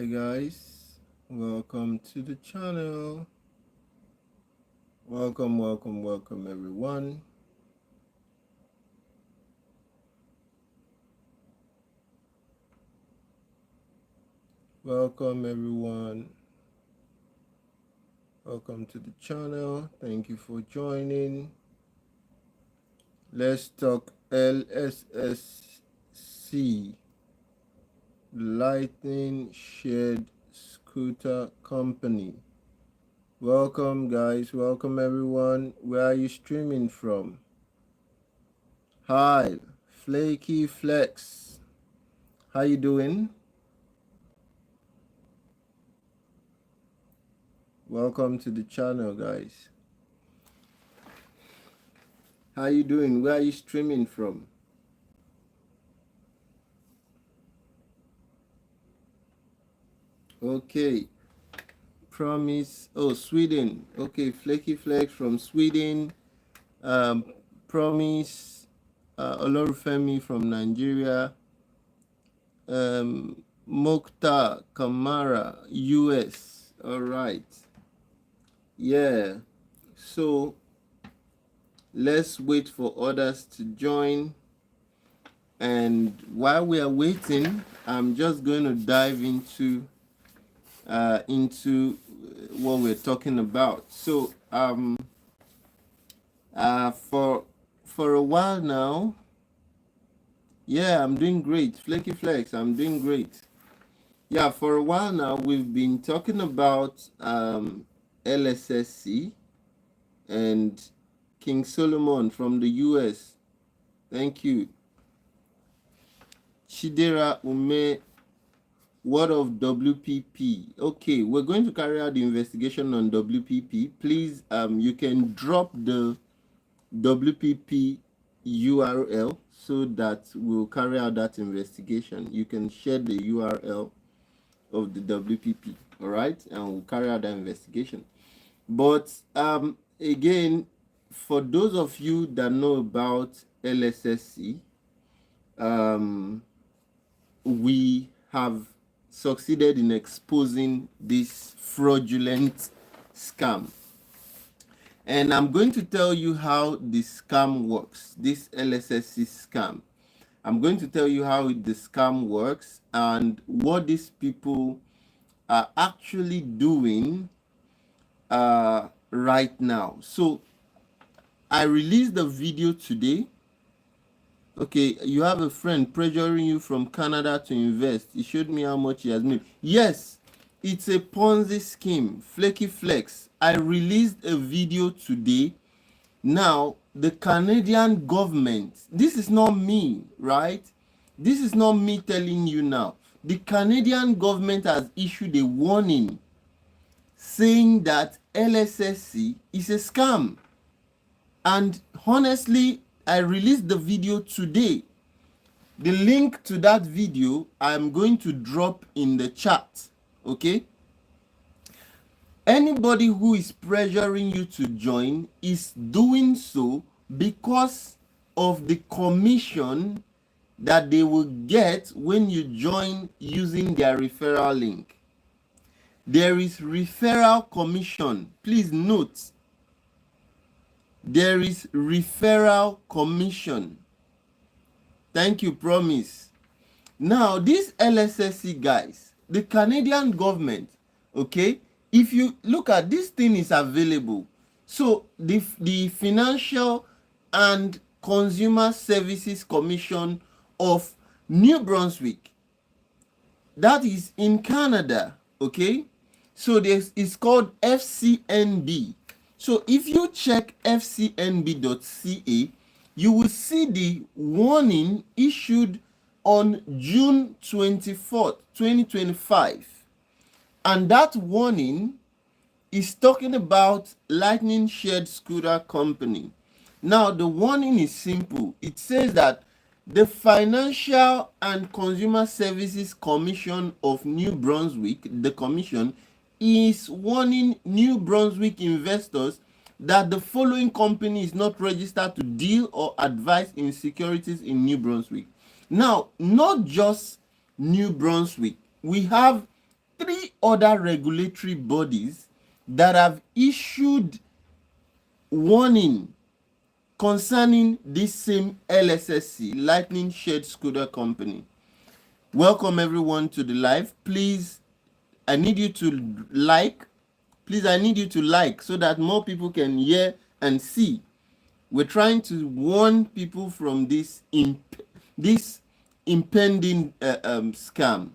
Hi guys, welcome to the channel. Welcome everyone. Welcome everyone. Welcome to the channel. Thank you for joining. Let's talk Lssc, Lightning Shared Scooter Company. Welcome guys, welcome everyone. Where are you streaming from? Hi, Flaky Flex. How you doing? Welcome to the channel guys. How you doing? Where are you streaming from? Okay. Promise. Oh, Sweden. Okay, Flaky Flex from Sweden. Promise. Olorufemi from Nigeria. Mokhtar Kamara, US. All right. Yeah. So let's wait for others to join. And while we are waiting, I'm just going to dive into what we're talking about. So for a while now, yeah, I'm doing great. Flaky Flex, I'm doing great. Yeah, for a while now we've been talking about Lssc and King Solomon from the US. Thank you. Chidera Ume, what of WPP? Okay, we're going to carry out the investigation on WPP. Please, you can drop the WPP URL so that we'll carry out that investigation. You can share the URL of the WPP, all right, and we'll carry out that investigation. But again, for those of you that know about Lssc, we have succeeded in exposing this fraudulent scam. And I'm going to tell you how the scam works, this Lssc scam. I'm going to tell you how the scam works and what these people are actually doing right now. So I released the video today. Okay, you have a friend pressuring you from Canada to invest. He showed me how much he has made. Yes, it's a Ponzi scheme. Flaky Flex. I released a video today. Now, the Canadian government, this is not me, right? This is not me telling you now. The Canadian government has issued a warning saying that Lssc is a scam. And honestly, I released the video today. The link to that video I'm going to drop in the chat, okay? Anybody who is pressuring you to join is doing so because of the commission that they will get when you join using their referral link. There is referral commission. Please note, there is referral commission. Thank you, Promise. Now, these Lssc guys, the Canadian government, okay, if you look at this thing is available. So the Financial and Consumer Services Commission of New Brunswick, that is in Canada, okay? So this is called FCNB. So if you check fcnb.ca, you will see the warning issued on June 24th, 2025. And that warning is talking about Lightning Shared Scooter Company. Now, the warning is simple. It says that the Financial and Consumer Services Commission of New Brunswick, the commission, is warning New Brunswick investors that the following company is not registered to deal or advise in securities in New Brunswick. Now, not just New Brunswick. We have 3 other regulatory bodies that have issued warning concerning this same LSSC, Lightning Shared Scooter Company. Welcome everyone to the live. Please, I need you to like. Please, I need you to like so that more people can hear and see. We're trying to warn people from this impending scam.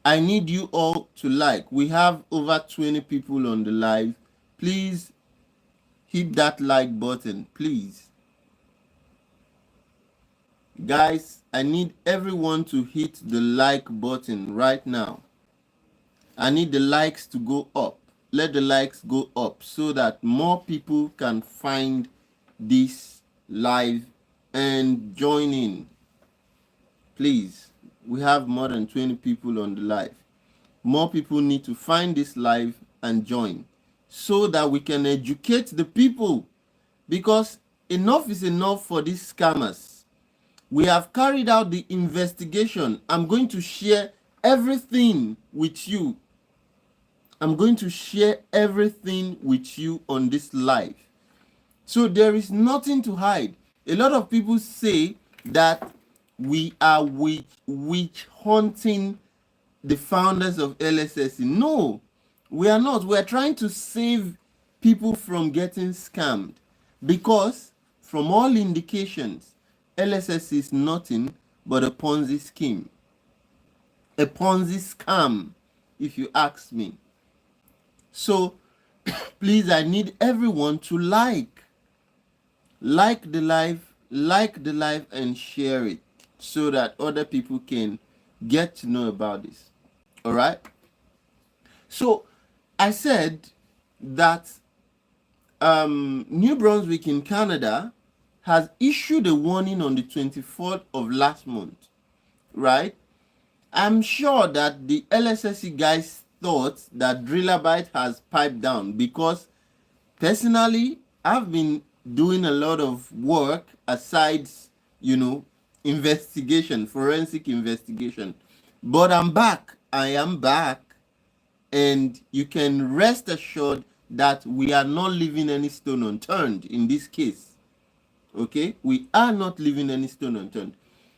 I need you all to like. We have over 20 people on the live. Please hit that like button, please. Guys, I need everyone to hit the like button right now. I need the likes to go up. Let the likes go up so that more people can find this live and join in. Please, we have more than 20 people on the live. More people need to find this live and join so that we can educate the people, because enough is enough for these scammers. We have carried out the investigation. I'm going to share everything with you. I'm going to share everything with you on this live. So there is nothing to hide. A lot of people say that we are witch hunting the founders of LSSC. No, we are not. We are trying to save people from getting scammed, because from all indications, LSSC is nothing but a Ponzi scheme. A Ponzi scam, if you ask me. So please, I need everyone to like the live and share it so that other people can get to know about this. All right. So I said that New Brunswick in Canada has issued a warning on the 24th of last month, right? I'm sure that the LSSC guys thought that Drillabite has piped down, because personally, I've been doing a lot of work aside, investigation, forensic investigation. But I'm back. I am back. And you can rest assured that we are not leaving any stone unturned in this case. Okay? We are not leaving any stone unturned.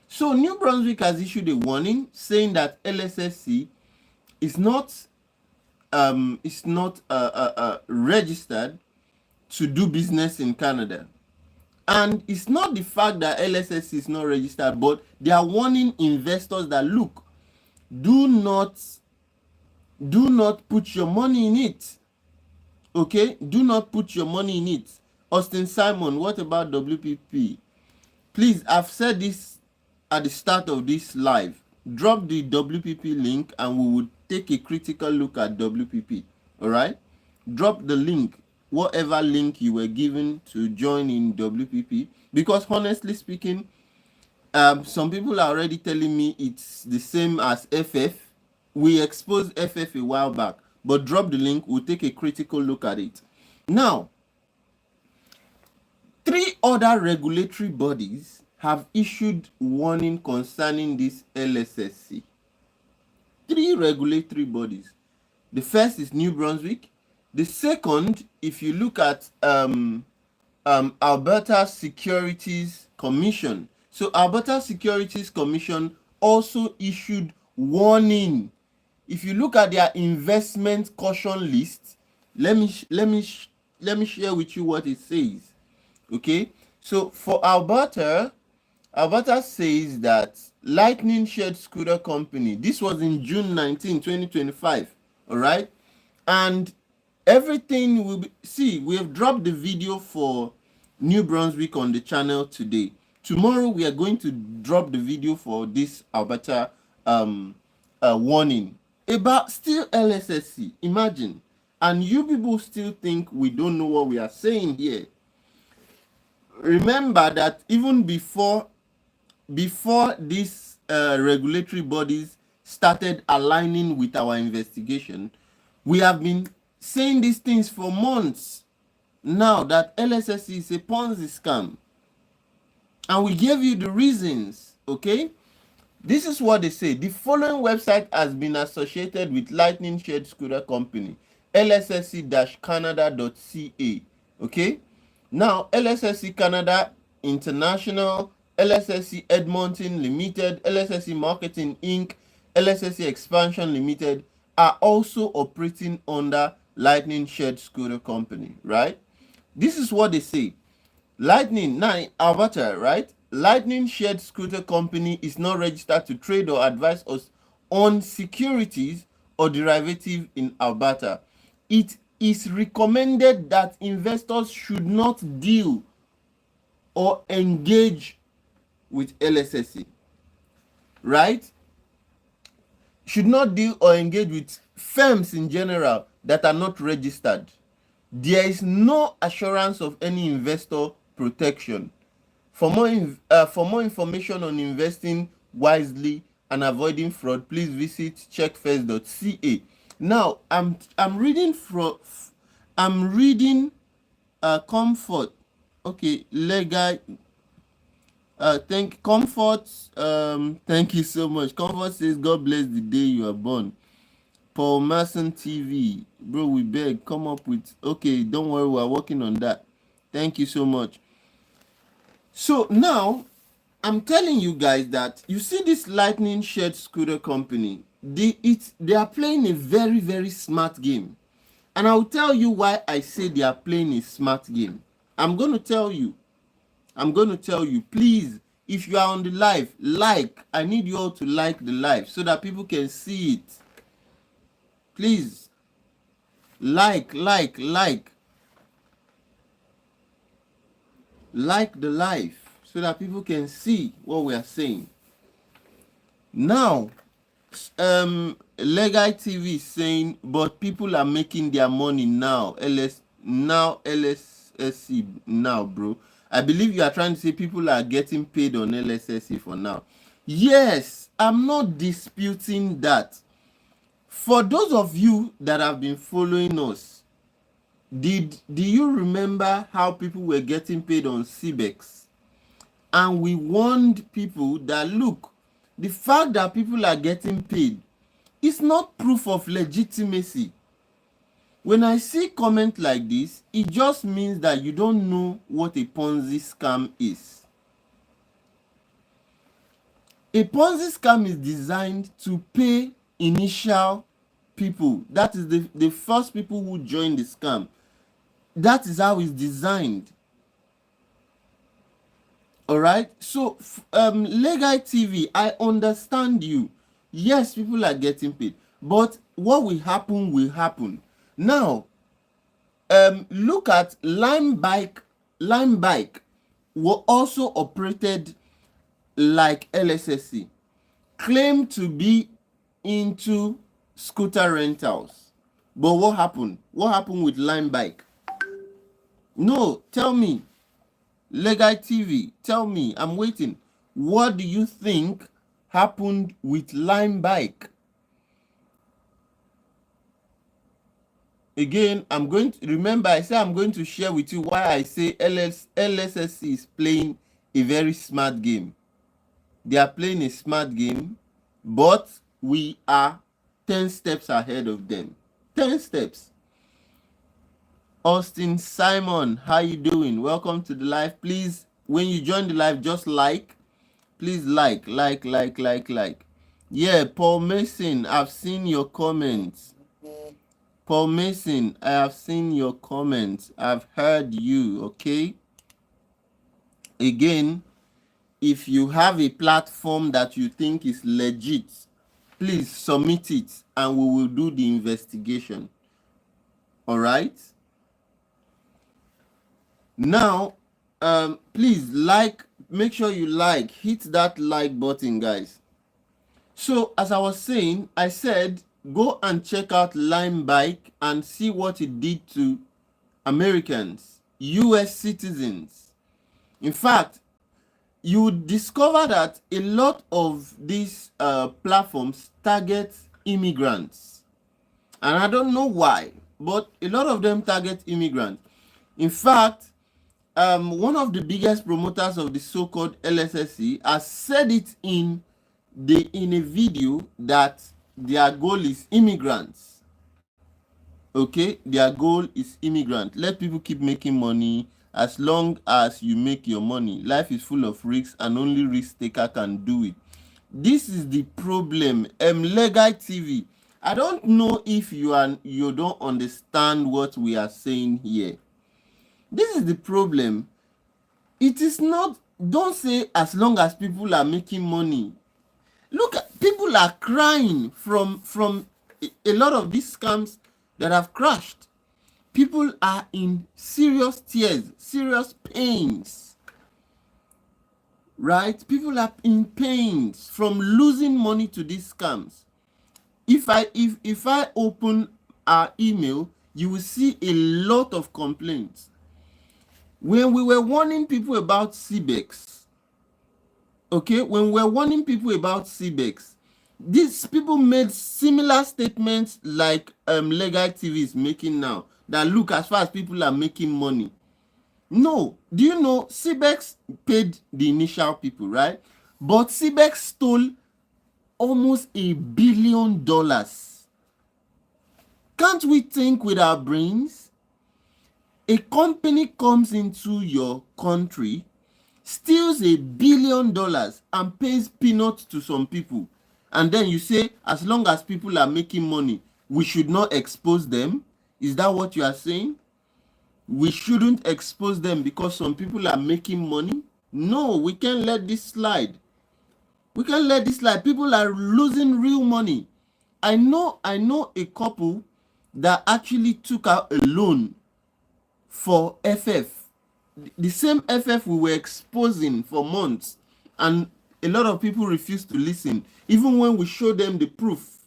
So New Brunswick has issued a warning saying that LSSC is not registered to do business in Canada. And it's not the fact that LSSC is not registered, but they are warning investors that, look, do not put your money in it. Okay? Do not put your money in it. Austin Simon, what about WPP? Please, I've said this at the start of this live. Drop the WPP link and we will take a critical look at WPP. All right? Drop the link, whatever link you were given to join in WPP, because honestly speaking, some people are already telling me it's the same as FF. We exposed FF a while back, but drop the link, we'll take a critical look at it. Now, 3 other regulatory bodies have issued warning concerning this LSSC. 3 regulatory bodies. The first is New Brunswick. The second, if you look at Alberta Securities Commission. So Alberta Securities Commission also issued warning. If you look at their investment caution list, let me share with you what it says. Okay, so for Alberta says that Lightning Shared Scooter Company, this was in June 19, 2025, all right? And everything will be, see, we have dropped the video for New Brunswick on the channel today. Tomorrow, we are going to drop the video for this Alberta warning about still LSSC. Imagine. And you people still think we don't know what we are saying here. Remember that even before these regulatory bodies started aligning with our investigation, we have been saying these things for months now, that LSSC is a Ponzi scam. And we gave you the reasons, okay? This is what they say. The following website has been associated with Lightning Shared Scooter Company, lssc-canada.ca. Okay? Now, LSSC Canada International, LSSC Edmonton Limited, LSSC Marketing Inc., LSSC Expansion Limited are also operating under Lightning Shared Scooter Company, right? This is what they say. Lightning, now Alberta, right? Lightning Shared Scooter Company is not registered to trade or advise us on securities or derivative in Alberta. It is recommended that investors should not deal or engage with LSSC, right? Should not deal or engage with firms in general that are not registered. There is no assurance of any investor protection. For more information on investing wisely and avoiding fraud, please visit checkfirst.ca. Now, I'm reading from Comfort. Okay, legal. Thank you so much. Comfort says, God bless the day you are born. Paul Mason TV, bro, we beg, come up with. Okay, don't worry, we're working on that. Thank you so much. So now, I'm telling you guys that you see this Lightning Shared Scooter Company, they are playing a very, very smart game. And I'll tell you why I say they are playing a smart game. I'm going to tell you. Please, if you are on the live, I need you all to like the live so that people can see it. Please, like the live so that people can see what we are saying. Now, Legal TV is saying, but people are making their money now. LSSC now, bro. I believe you are trying to say people are getting paid on LSSC for now. Yes, I'm not disputing that. For those of you that have been following us, do you remember how people were getting paid on CBEX? And we warned people that, look, the fact that people are getting paid is not proof of legitimacy. When I see comment like this, it just means that you don't know what a Ponzi scam is. A Ponzi scam is designed to pay initial people. That is the first people who join the scam. That is how it's designed. All right. So, Legal TV, I understand you. Yes, people are getting paid, but what will happen will happen. Now, look at Lime Bike. Lime Bike were also operated like LSSC, claimed to be into scooter rentals. But what happened? What happened with Lime Bike? No, tell me. Legal TV, tell me. I'm waiting. What do you think happened with Lime Bike? Again, I'm going to remember, I say I'm going to share with you why I say LSSC is playing a very smart game. They are playing a smart game, but we are 10 steps ahead of them. 10 steps. Austin Simon, how you doing? Welcome to the live. Please, when you join the live, just like. Please like. Yeah, Paul Mason, I've seen your comments. Paul Mason, I have seen your comments. I've heard you, okay? Again, if you have a platform that you think is legit, please submit it and we will do the investigation. All right? Now, please make sure you hit that like button, guys. So, as I was saying, I said, go and check out Lime Bike and see what it did to Americans, US citizens. In fact, you would discover that a lot of these platforms target immigrants. And I don't know why, but a lot of them target immigrants. In fact, one of the biggest promoters of the so-called LSSC has said it in in a video that their goal is immigrants. Okay, their goal is immigrant. Let people keep making money as long as you make your money. Life is full of risks and only risk taker can do it. This is the problem. Legal TV, I don't know if you don't understand what we are saying here. This is the problem. It is not, don't say as long as people are making money. Look, people are crying from a lot of these scams that have crashed. People are in serious tears, serious pains, right? People are in pains from losing money to these scams. If I open our email, you will see a lot of complaints. When we were warning people about CBEX, okay, when we were warning people about CBEX, these people made similar statements like Legal TV is making now, that look, as far as people are making money. No, do you know CBEX paid the initial people, right? But CBEX stole almost $1 billion. Can't we think with our brains? A company comes into your country, steals $1 billion and pays peanuts to some people, and then you say as long as people are making money, we should not expose them? Is that what you are saying? We shouldn't expose them because some people are making money? No, we can't let this slide. We can't let this slide. People are losing real money. I know a couple that actually took out a loan for FF, the same FF we were exposing for months, and a lot of people refused to listen, even when we showed them the proof.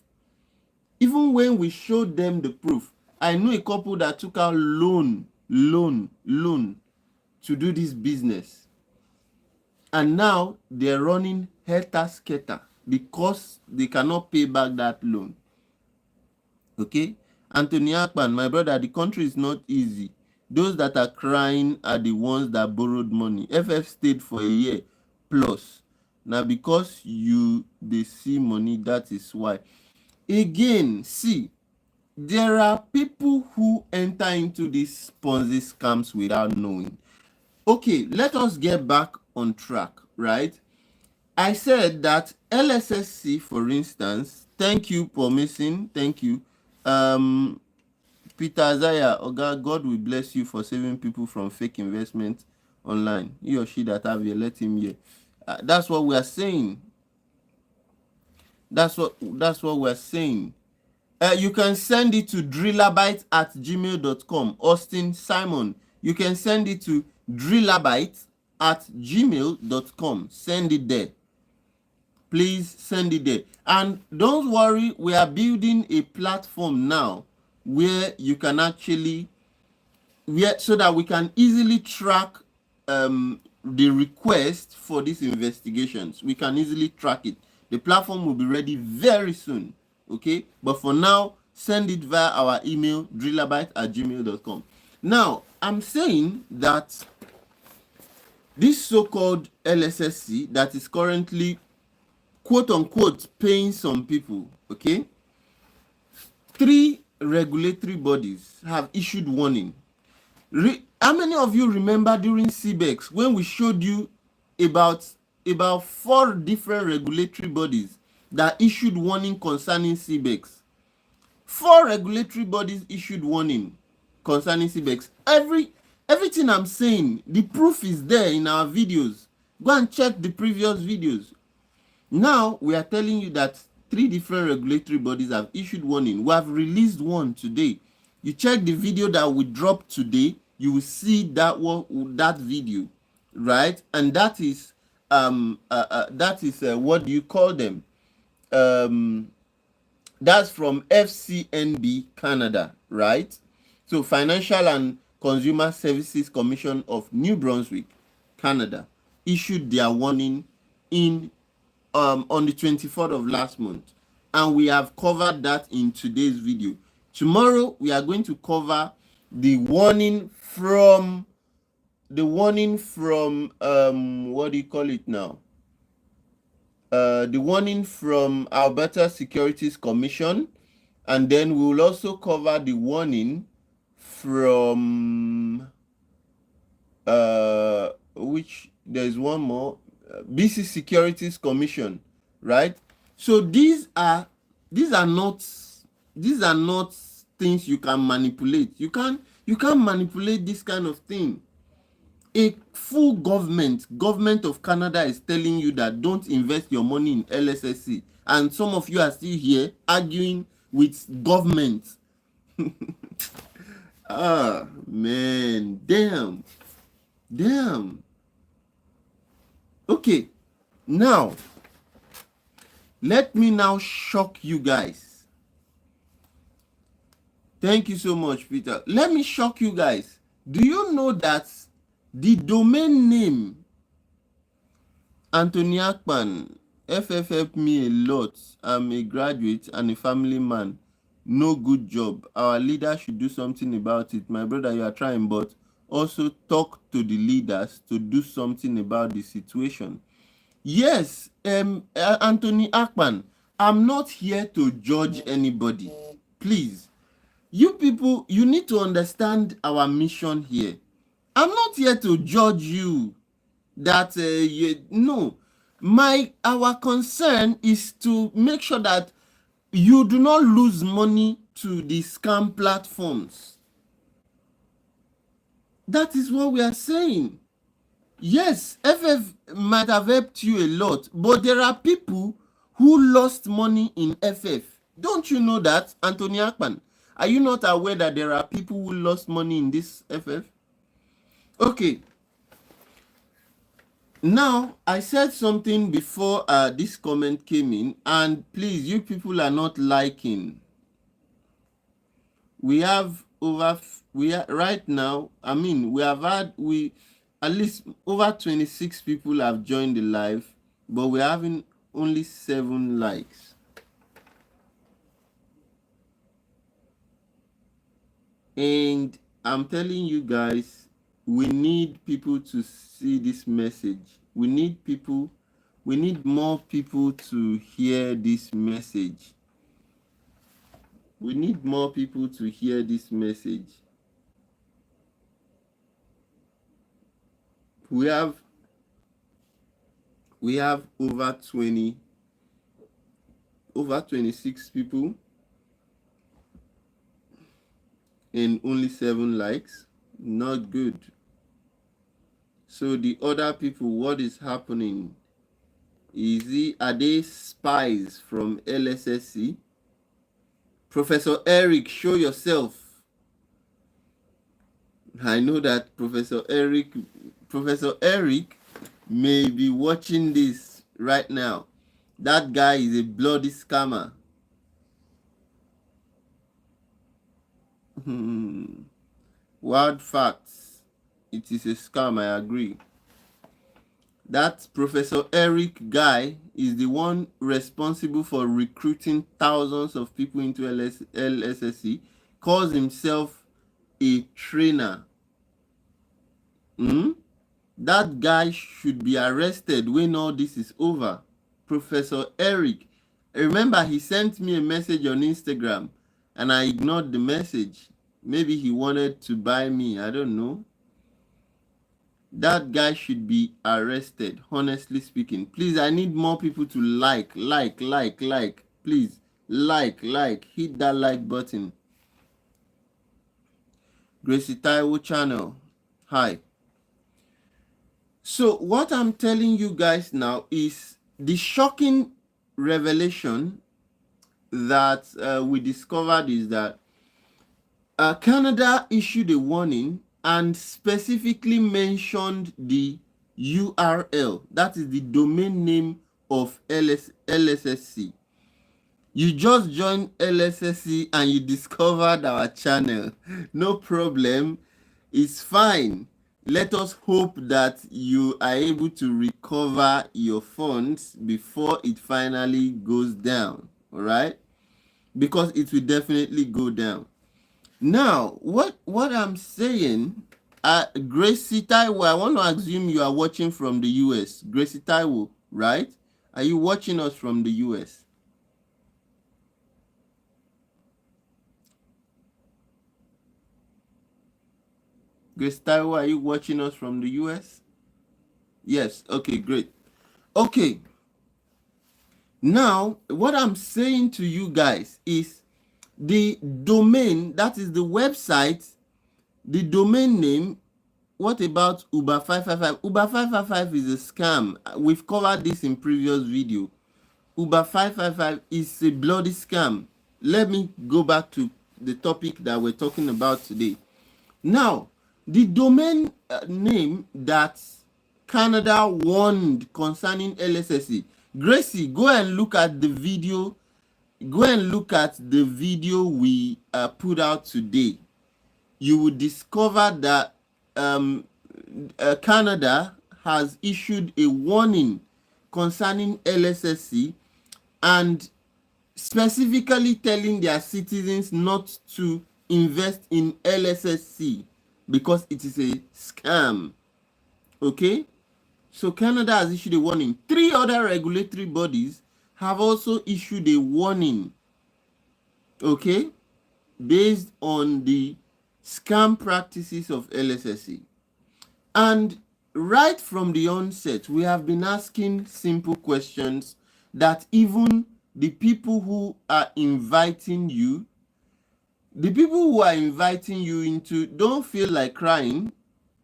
I know a couple that took out loan to do this business, and now they're running helter-skelter because they cannot pay back that loan. Okay, Anthony Akpan, my brother, the country is not easy. Those that are crying are the ones that borrowed money. FF stayed for a year plus. Now because they see money, that is why. Again, see, there are people who enter into these Ponzi scams without knowing. Okay, let us get back on track, right? I said that Lssc, for instance, thank you for missing, thank you. Peter Isaiah, God will bless you for saving people from fake investment online. He or she that have you, let him hear. That's what we are saying. That's what we're saying. You can send it to drillabyte@gmail.com. Austin Simon, you can send it to drillabyte@gmail.com. Send it there. Please send it there. And don't worry, we are building a platform now where you can actually, so that we can easily track the request for these investigations. We can easily track it. The platform will be ready very soon. Okay, but for now, send it via our email, drillabyte@gmail.com. Now, I'm saying that this so-called Lssc that is currently quote-unquote paying some people, okay, 3 regulatory bodies have issued warning. How many of you remember during CBEX when we showed you about 4 different regulatory bodies that issued warning concerning CBEX? 4 regulatory bodies issued warning concerning CBEX. Everything I'm saying, the proof is there in our videos. Go and check the previous videos. Now we are telling you that 3 different regulatory bodies have issued warning. We have released one today. You check the video that we dropped today, you will see that video, right? And that is what do you call them? That's from FCNB Canada, right? So Financial and Consumer Services Commission of New Brunswick, Canada, issued their warning on the 24th of last month, and we have covered that in today's video. Tomorrow we are going to cover the warning from what do you call it now? the warning from Alberta Securities Commission, and then we will also cover the warning from which there's one more, BC Securities Commission, right? So these are not things you can manipulate. You can't manipulate this kind of thing. A full government of Canada is telling you that don't invest your money in LSSC, and some of you are still here arguing with government. Ah, man, damn. Okay, now let me now shock you guys. Thank you so much, Peter. Let me shock you guys. Do you know that the domain name Anthony Akpan, FF helped me a lot. I'm a graduate and a family man. No good job. Our leader should do something about it. My brother, you are trying, but also talk to the leaders to do something about the situation. Yes, Anthony Akpan, I'm not here to judge anybody. Please, you people, you need to understand our mission here. I'm not here to judge you. That no, our concern is to make sure that you do not lose money to the scam platforms. That is what we are saying. Yes, FF might have helped you a lot, but there are people who lost money in FF. Don't you know that, Anthony Akpan? Are you not aware that there are people who lost money in this FF? Okay. Now, I said something before this comment came in, and please, you people are not liking. We have right now, I mean, we have had, at least over 26 people have joined the live, but we're having only 7 likes. And I'm telling you guys, we need people to see this message. We need more people to hear this message. We need more people to hear this message. We have over 26 people and only 7 likes. Not good. So the other people, what is happening? Are they spies from Lssc? Professor Eric, show yourself. I know that Professor Eric may be watching this right now. That guy is a bloody scammer. Wild facts. It is a scam, I agree. That Professor Eric guy is the one responsible for recruiting thousands of people into Lssc, calls himself a trainer. That guy should be arrested when all this is over. Professor Eric. Remember, he sent me a message on Instagram and I ignored the message. Maybe he wanted to buy me, I don't know. That guy should be arrested, honestly speaking. Please, I need more people to like. Please, hit that like button. Gracie Taiwo channel, hi. So what I'm telling you guys now is the shocking revelation that we discovered is that Canada issued a warning and specifically mentioned the URL, that is the domain name of Lssc. You just joined Lssc and you discovered our channel. No problem, it's fine. Let us hope that you are able to recover your funds before it finally goes down, all right? Because it will definitely go down. Now, what I'm saying, Gracie Taiwo, I want to assume you are watching from the US. Gracie Taiwo, right? Are you watching us from the US? Grace Taiwo, are you watching us from the US? Yes. Okay, great. Okay. Now, what I'm saying to you guys is the domain, that is the website, the domain name. What about Uber 555? Uber 555 is a scam. We've covered this in previous video. Uber 555 is a bloody scam. Let me go back to the topic that we're talking about today. Now, the domain name that Canada warned concerning LSSC. Gracie, go and look at the video. Go and look at the video we put out today. You will discover that Canada has issued a warning concerning LSSC and specifically telling their citizens not to invest in LSSC because it is a scam. Okay? So Canada has issued a warning. 3 other regulatory bodies have also issued a warning. Okay? Based on the scam practices of LSSC. And right from the onset, we have been asking simple questions that even the people who are inviting you into, don't feel like crying.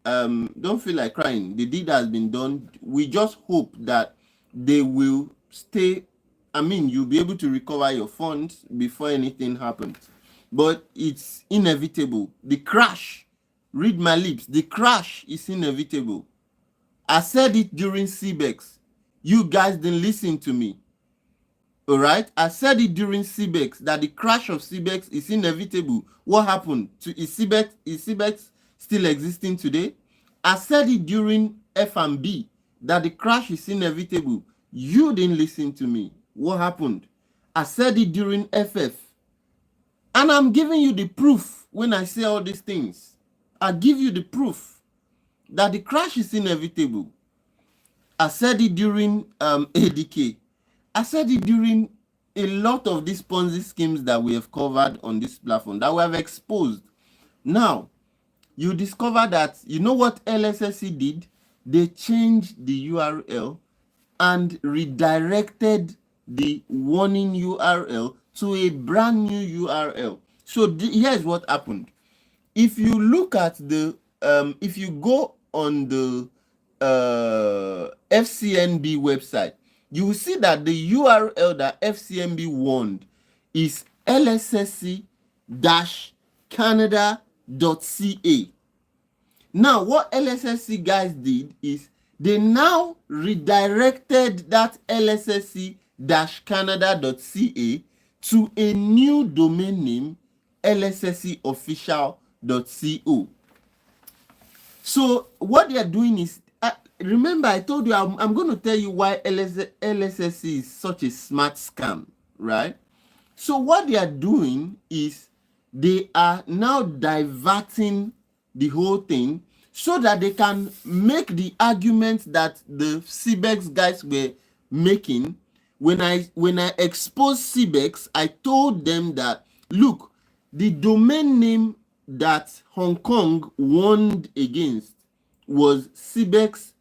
Don't feel like crying. The deed has been done. We just hope that they will stay. I mean, you'll be able to recover your funds before anything happens. But it's inevitable. The crash, read my lips, the crash is inevitable. I said it during CBEX. You guys didn't listen to me. All right? I said it during CBEX that the crash of CBEX is inevitable. What happened? Is CBEX still existing today? I said it during F&B that the crash is inevitable. You didn't listen to me. What happened? I said it during FF. And I'm giving you the proof when I say all these things. I give you the proof that the crash is inevitable. I said it during ADK. I said it during a lot of these Ponzi schemes that we have covered on this platform, that we have exposed. Now, you discover that, you know what LSSC did? They changed the URL and redirected the warning URL to a brand new URL. So here's what happened. If you look at the, if you go on the FCNB website, you will see that the URL that FCNB warned is lssc-canada.ca. Now, what LSSC guys did is they now redirected that lssc-canada.ca to a new domain name, lsscofficial.co. So what they are doing is, remember I told you I'm going to tell you why LSSC is such a smart scam, right? So what they are doing is they are now diverting the whole thing so that they can make the argument that the CBEX guys were making. When I exposed CBEX, I told them that, look, the domain name that Hong Kong warned against was cbex.okl.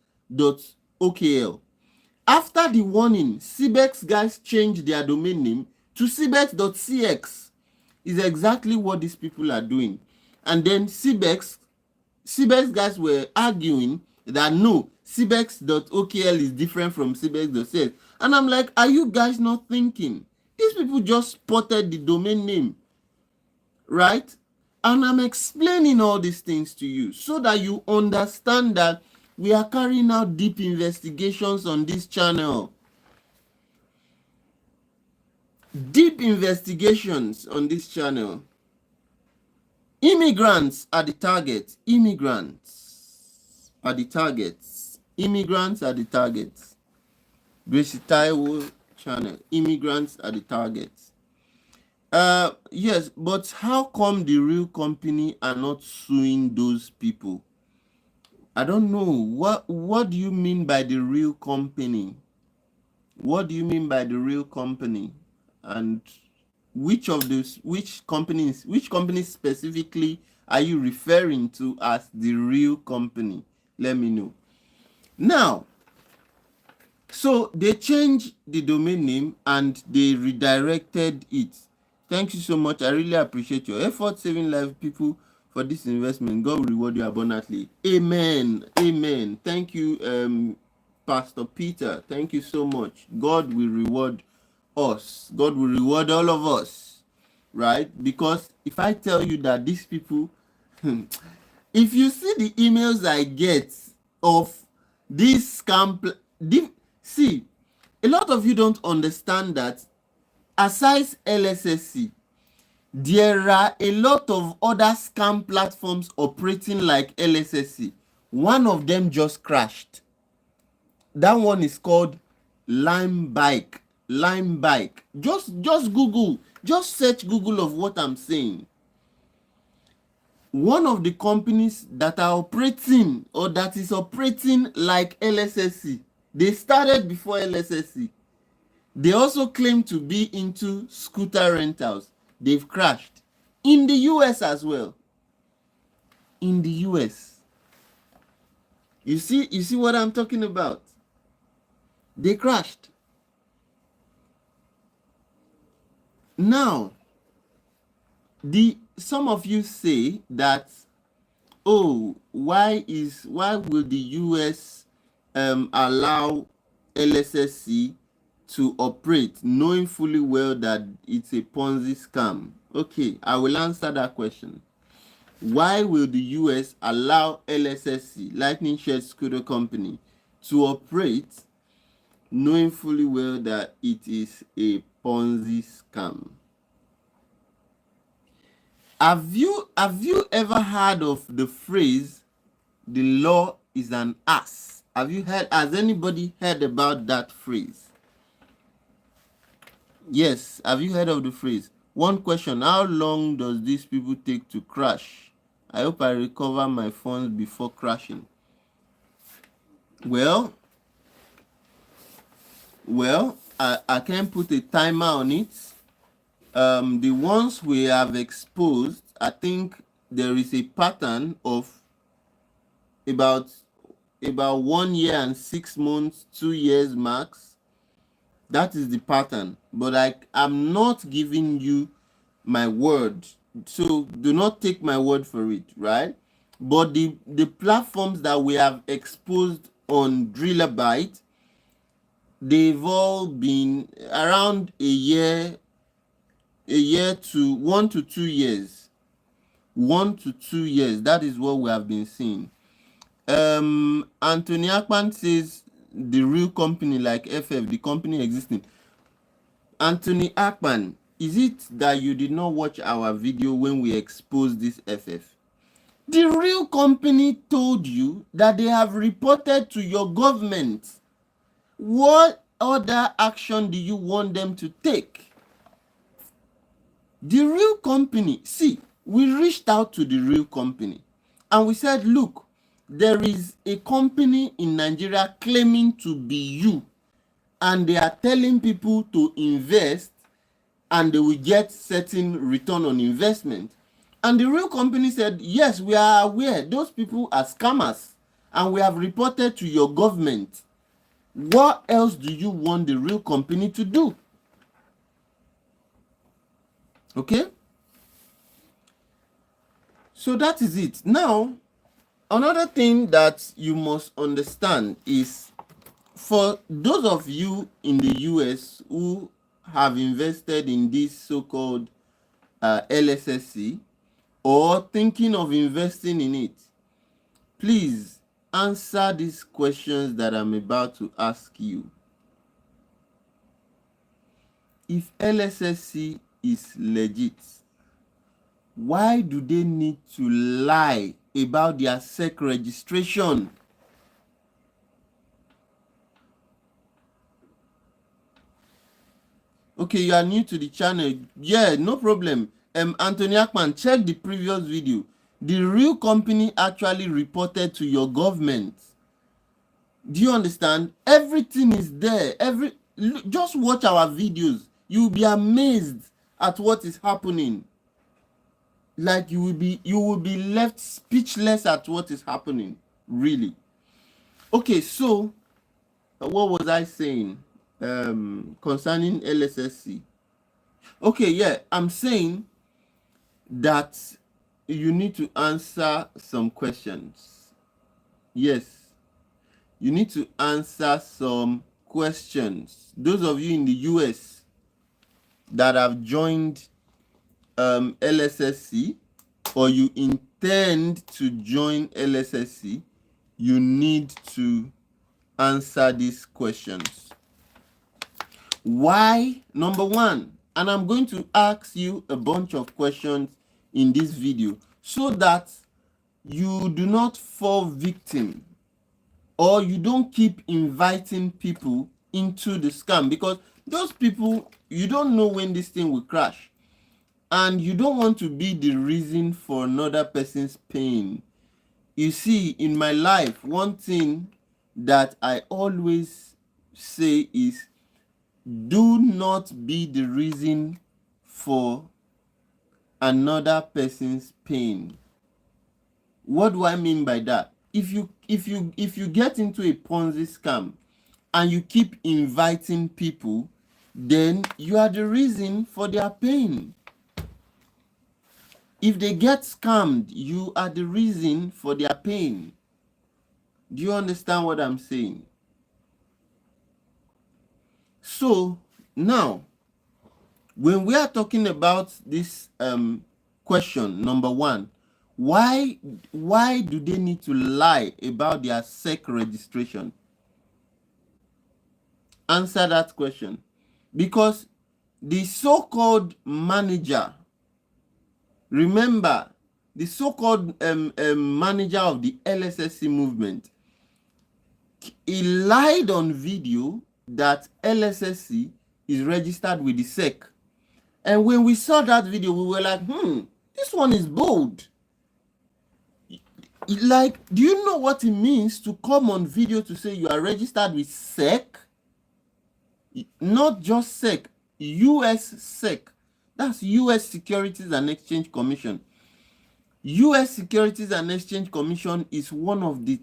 After the warning, CBEX guys changed their domain name to cbex.cx. Is exactly what these people are doing. And then CBEX guys were arguing that no, cbex.okl is different from cbex.cx. And I'm like, are you guys not thinking? These people just spotted the domain name, right? And I'm explaining all these things to you so that you understand that we are carrying out deep investigations on this channel. Deep investigations on this channel. Immigrants are the target. Immigrants are the targets. Immigrants are the targets. Gracie Taiwo channel. Immigrants are the targets. Yes, but how come the real company are not suing those people? I don't know. What do you mean by the real company? What do you mean by the real company? And which companies specifically are you referring to as the real company? Let me know. Now, so they changed the domain name and they redirected it. Thank you so much. I really appreciate your effort saving life people for this investment. God will reward you abundantly. Amen. Amen. Thank you, Pastor Peter. Thank you so much. God will reward us. God will reward all of us. Right? Because if I tell you that these people, if you see the emails I get of this scam, see, a lot of you don't understand that aside Lssc, there are a lot of other scam platforms operating like Lssc. One of them just crashed. That one is called Lime Bike. Lime Bike. Just Google. Just search Google of what I'm saying. One of the companies that are operating or that is operating like Lssc, they started before Lssc. They also claim to be into scooter rentals. They've crashed. In the US as well. In the US. You see what I'm talking about? They crashed. Now, some of you say that, oh, why will the US allow Lssc to operate knowing fully well that it's a Ponzi scam? Okay, I will answer that question. Why will the US allow Lssc, Lightning Shared Scooter Company, to operate knowing fully well that it is a Ponzi scam? Have you ever heard of the phrase, the law is an ass? Has anybody heard about that phrase? Yes, have you heard of the phrase? One question, how long does these people take to crash? I hope I recover my funds before crashing. Well, I can put a timer on it. The ones we have exposed, I think there is a pattern of about 1 year and 6 months, 2 years max. That is the pattern, but I'm not giving you my word, so do not take my word for it, right? But the platforms that we have exposed on Drillabyte, they've all been around a year to 1 to 2 years. 1 to 2 years, that is what we have been seeing. Anthony Akpan says the real company like FF, the company existing. Anthony Akpan, is it that you did not watch our video when we exposed this FF? The real company told you that they have reported to your government. What other action do you want them to take? The real company, see, we reached out to the real company and we said, look, there is a company in Nigeria claiming to be you, and they are telling people to invest and they will get certain return on investment. And the real company said, yes, we are aware those people are scammers and we have reported to your government. What else do you want the real company to do? Okay? So that is it. Now, another thing that you must understand is, for those of you in the US who have invested in this so-called Lssc or thinking of investing in it, please answer these questions that I'm about to ask you. If Lssc is legit, why do they need to lie about their SEC registration? Okay, you are new to the channel. Yeah, no problem. Anthony Akman, check the previous video. The real company actually reported to your government. Do you understand? Everything is there. just watch our videos. You'll be amazed at what is happening. Like you will be left speechless at what is happening, really. Okay, so what was I saying concerning LSSC? Okay, yeah, I'm saying that you need to answer some questions. Yes, you need to answer some questions. Those of you in the US that have joined LSSC, or you intend to join LSSC, you need to answer these questions. Why? Number one, and I'm going to ask you a bunch of questions in this video so that you do not fall victim, or you don't keep inviting people into the scam, because those people, you don't know when this thing will crash, and you don't want to be the reason for another person's pain. You see, in my life, one thing that I always say is, do not be the reason for another person's pain. What do I mean by that? If you get into a Ponzi scam and you keep inviting people, then you are the reason for their pain. If they get scammed, you are the reason for their pain. Do you understand what I'm saying? So now, when we are talking about this question, number one, why do they need to lie about their SEC registration? Answer that question. Because the so-called manager, remember, the so-called manager of the LSSC movement, he lied on video that LSSC is registered with the SEC. And when we saw that video, we were like, this one is bold. Like, do you know what it means to come on video to say you are registered with SEC? Not just SEC, US SEC. That's US Securities and Exchange Commission. US Securities and Exchange Commission is one of the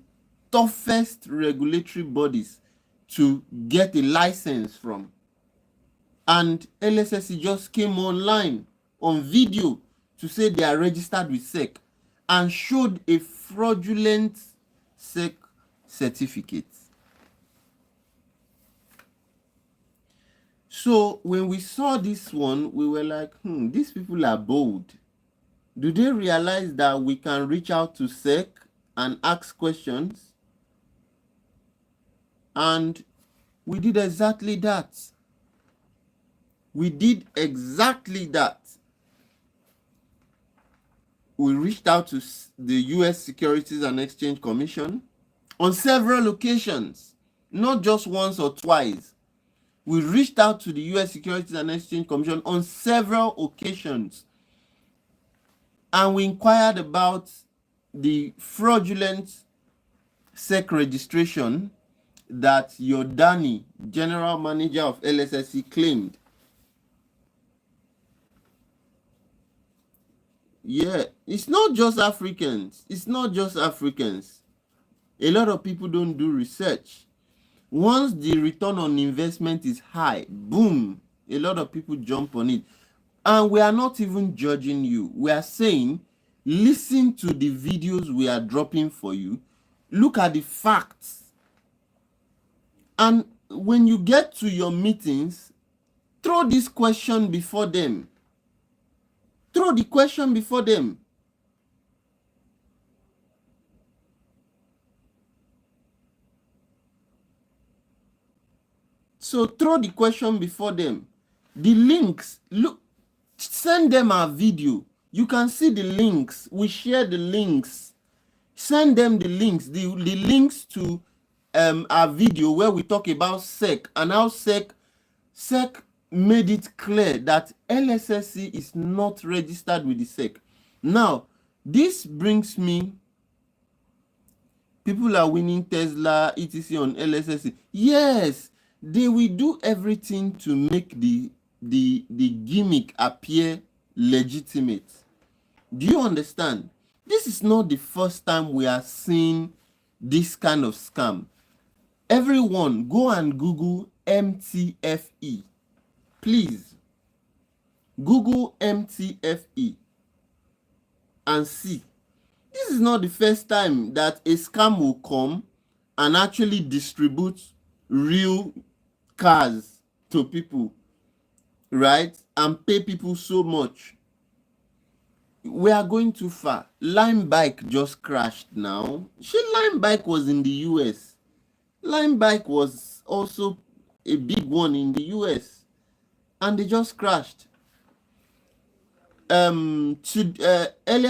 toughest regulatory bodies to get a license from. And LSSC just came online on video to say they are registered with SEC and showed a fraudulent SEC certificate. So when we saw this one, we were like, these people are bold. Do they realize that we can reach out to SEC and ask questions? And we did exactly that. We did exactly that. We reached out to the US Securities and Exchange Commission on several occasions, not just once or twice. We reached out to the US Securities and Exchange Commission on several occasions, and we inquired about the fraudulent SEC registration that your Danny, general manager of LSSC, claimed. Yeah, it's not just Africans. It's not just Africans. A lot of people don't do research. Once the return on investment is high, boom, a lot of people jump on it. And we are not even judging you. We are saying, listen to the videos we are dropping for you. Look at the facts. And when you get to your meetings, throw this question before them. Throw the question before them. So throw the question before them. The links, look, send them our video. You can see the links. We share the links. Send them the links. The links to our video where we talk about SEC and how SEC made it clear that LSSC is not registered with the SEC. Now, this brings me, people are winning Tesla, etc. on LSSC. Yes, they will do everything to make the gimmick appear legitimate. Do you understand? This is not the first time we are seeing this kind of scam. Everyone, go and Google MTFE. Please, Google MTFE and see. This is not the first time that a scam will come and actually distribute real cars to people, right? And pay people so much. We are going too far. Lime Bike just crashed now. Lime Bike was in the US. Lime Bike was also a big one in the US. And they just crashed. Earlier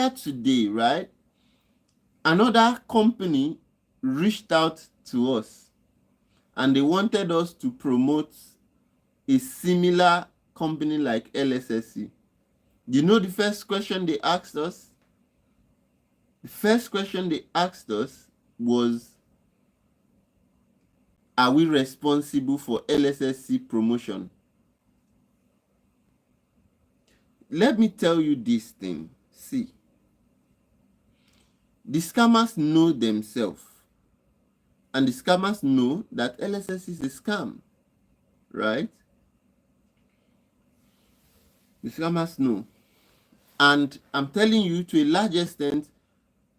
today, right? Another company reached out to us and they wanted us to promote a similar company like Lssc. You know the first question they asked us? The first question they asked us was, are we responsible for Lssc promotion? Let me tell you this thing. See, the scammers know themselves, and the scammers know that Lssc is a scam, right? The scammers know. And I'm telling you, to a large extent,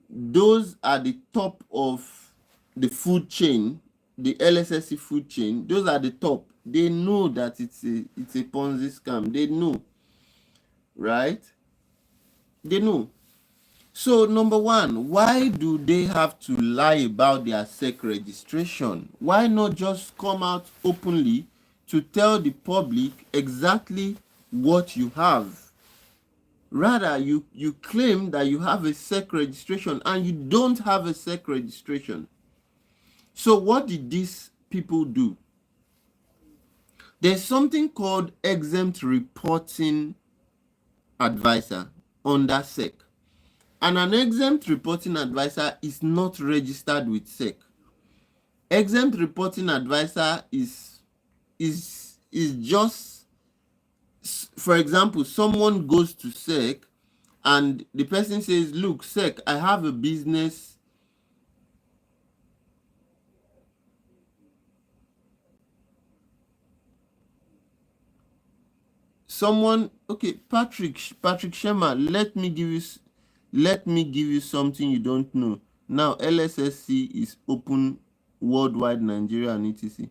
those are the top of the food chain, the Lssc food chain. Those are the top. They know that it's a Ponzi scam. They know, right? They know. So number one, why do they have to lie about their SEC registration? Why not just come out openly to tell the public exactly what you have? Rather, you claim that you have a SEC registration and you don't have a SEC registration. So what did these people do? There's something called exempt reporting advisor under SEC. And an exempt reporting advisor is not registered with SEC. Exempt reporting advisor is just, for example, someone goes to SEC and the person says, look, SEC, I have a business. Someone, okay, Patrick Shema, let me give you something you don't know. Now Lssc is open worldwide, Nigeria and etc.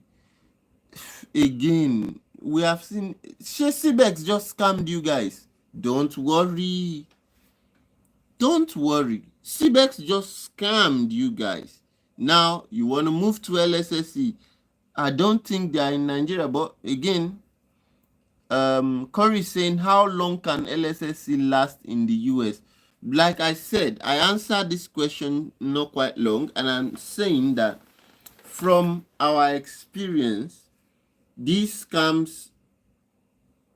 Again, we have seen Shebex just scammed you guys. Don't worry. Shebex just scammed you guys. Now you want to move to Lssc. I don't think they are in Nigeria, but again, Corey is saying, how long can Lssc last in the US? Like I said, I answered this question not quite long, and I'm saying that from our experience, these scams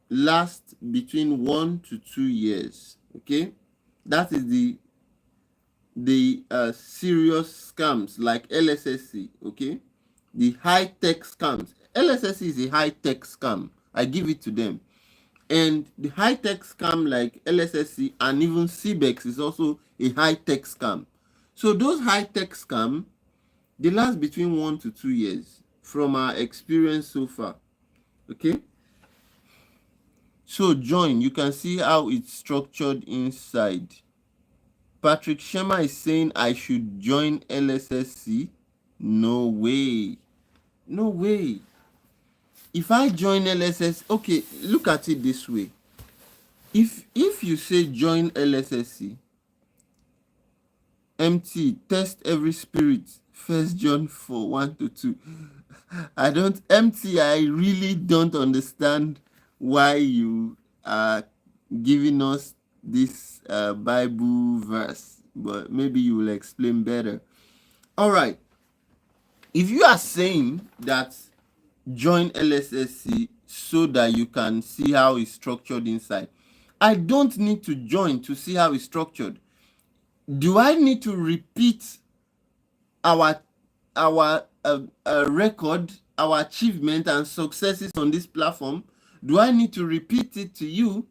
last between 1 to 2 years. Okay, that is the serious scams like Lssc. Okay, the high-tech scams. Lssc is a high-tech scam. I give it to them. And the high-tech scam like Lssc and even Shebex is also a high-tech scam. So those high-tech scams, they last between 1 to 2 years from our experience so far. Okay? So join. You can see how it's structured inside. Patrick Shema is saying I should join Lssc. No way. No way. If I join Lssc, okay, look at it this way. If you say join Lssc, MT, test every spirit, 1 John 4, 1 to 2. I really don't understand why you are giving us this Bible verse, but maybe you will explain better. All right. If you are saying that join Lssc so that you can see how it's structured inside, I don't need to join to see how it's structured. Do I need to repeat our our record, our achievement and successes on this platform? Do I need to repeat it to you?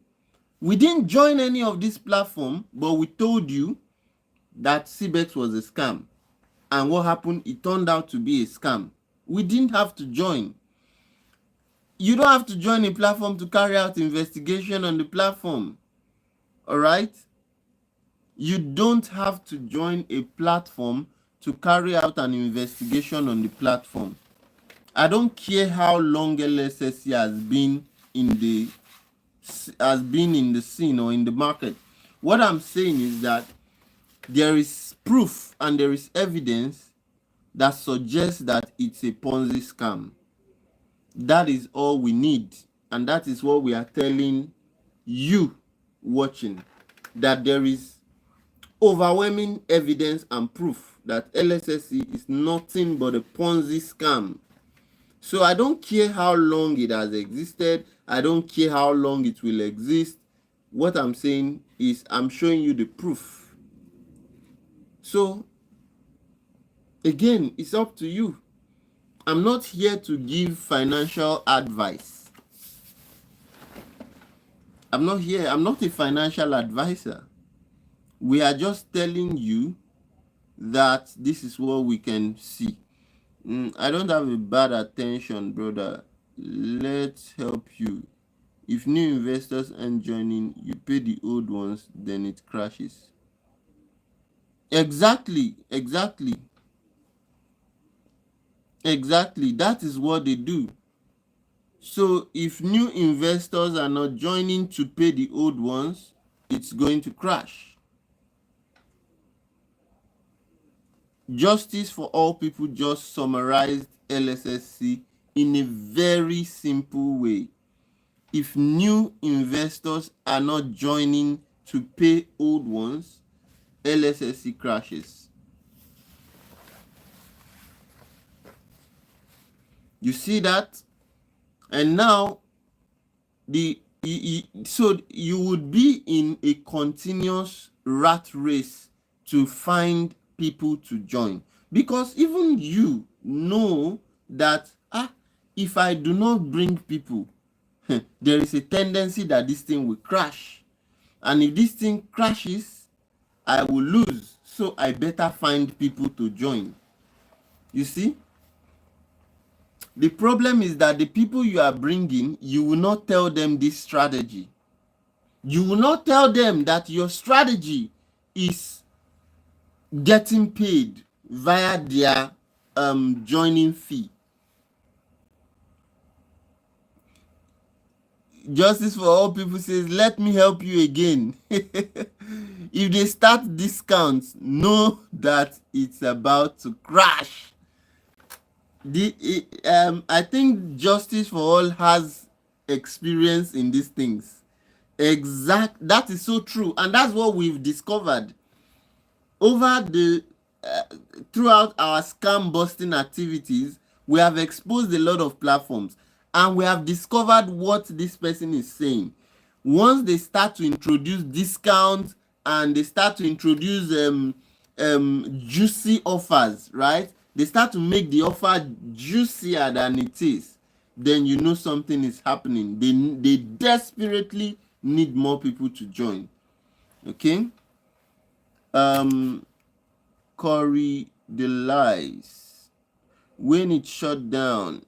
We didn't join any of this platform, but we told you that CBEX was a scam. And what happened? It turned out to be a scam. We didn't have to join. You don't have to join a platform to carry out investigation on the platform. All right? You don't have to join a platform to carry out an investigation on the platform. I don't care how long LSSC has been in the scene or in the market. What I'm saying is that there is proof and there is evidence that suggests that it's a Ponzi scam. That is all we need, and that is what we are telling you watching, that there is overwhelming evidence and proof that LSSC is nothing but a Ponzi scam. So I don't care how long it has existed. I don't care how long it will exist. What I'm saying is I'm showing you the proof. So again, it's up to you. I'm not here to give financial advice. I'm not a financial advisor. We are just telling you that this is what we can see. I don't have a bad attention, brother. Let's help you. If new investors aren't joining, you pay the old ones, then it crashes. Exactly. That is what they do. So if new investors are not joining to pay the old ones, it's going to crash. Justice for All People just summarized LSSC in a very simple way. If new investors are not joining to pay old ones, LSSC crashes. You see that? And now, so you would be in a continuous rat race to find people to join, because even you know that if I do not bring people, there is a tendency that this thing will crash, and if this thing crashes, I will lose. So I better find people to join. You see, the problem is that the people you are bringing, you will not tell them this strategy. You will not tell them that your strategy is getting paid via their joining fee. Justice for All People says, let me help you again. If they start discounts, know that it's about to crash. I think Justice for All has experience in these things. That is so true, and that's what we've discovered over the throughout our scam busting activities. We have exposed a lot of platforms, and we have discovered what this person is saying. Once they start to introduce discounts and they start to introduce juicy offers, right? They start to make the offer juicier than it is, then you know something is happening. They desperately need more people to join. Okay? Corey the lies. When it shut down.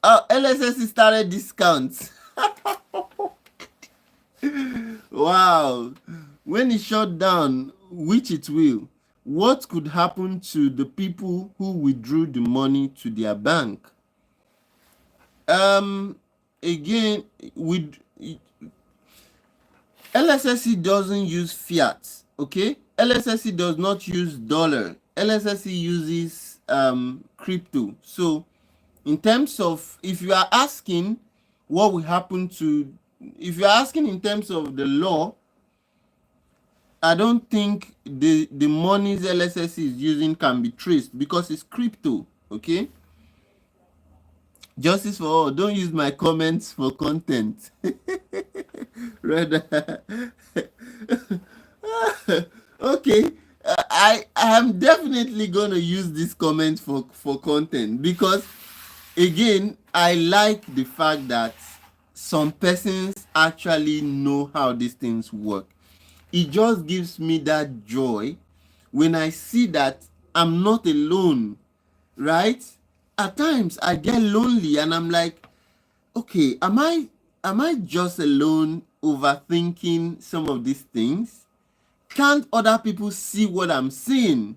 LSSC started discounts. Wow. When it shut down, which it will, what could happen to the people who withdrew the money to their bank? Again, LSSC doesn't use fiat, okay? LSSC does not use dollar. LSSC uses crypto. So in terms of, if you are asking what will happen to, if you are asking in terms of the law, I don't think the monies LSSC is using can be traced because it's crypto, okay? Justice for All, don't use my comments for content. Rather, okay. I am definitely going to use this comment for content, because again, I like the fact that some persons actually know how these things work. It just gives me that joy when I see that I'm not alone, right? At times I get lonely and I'm like, okay, am I just alone overthinking some of these things? Can't other people see what I'm seeing?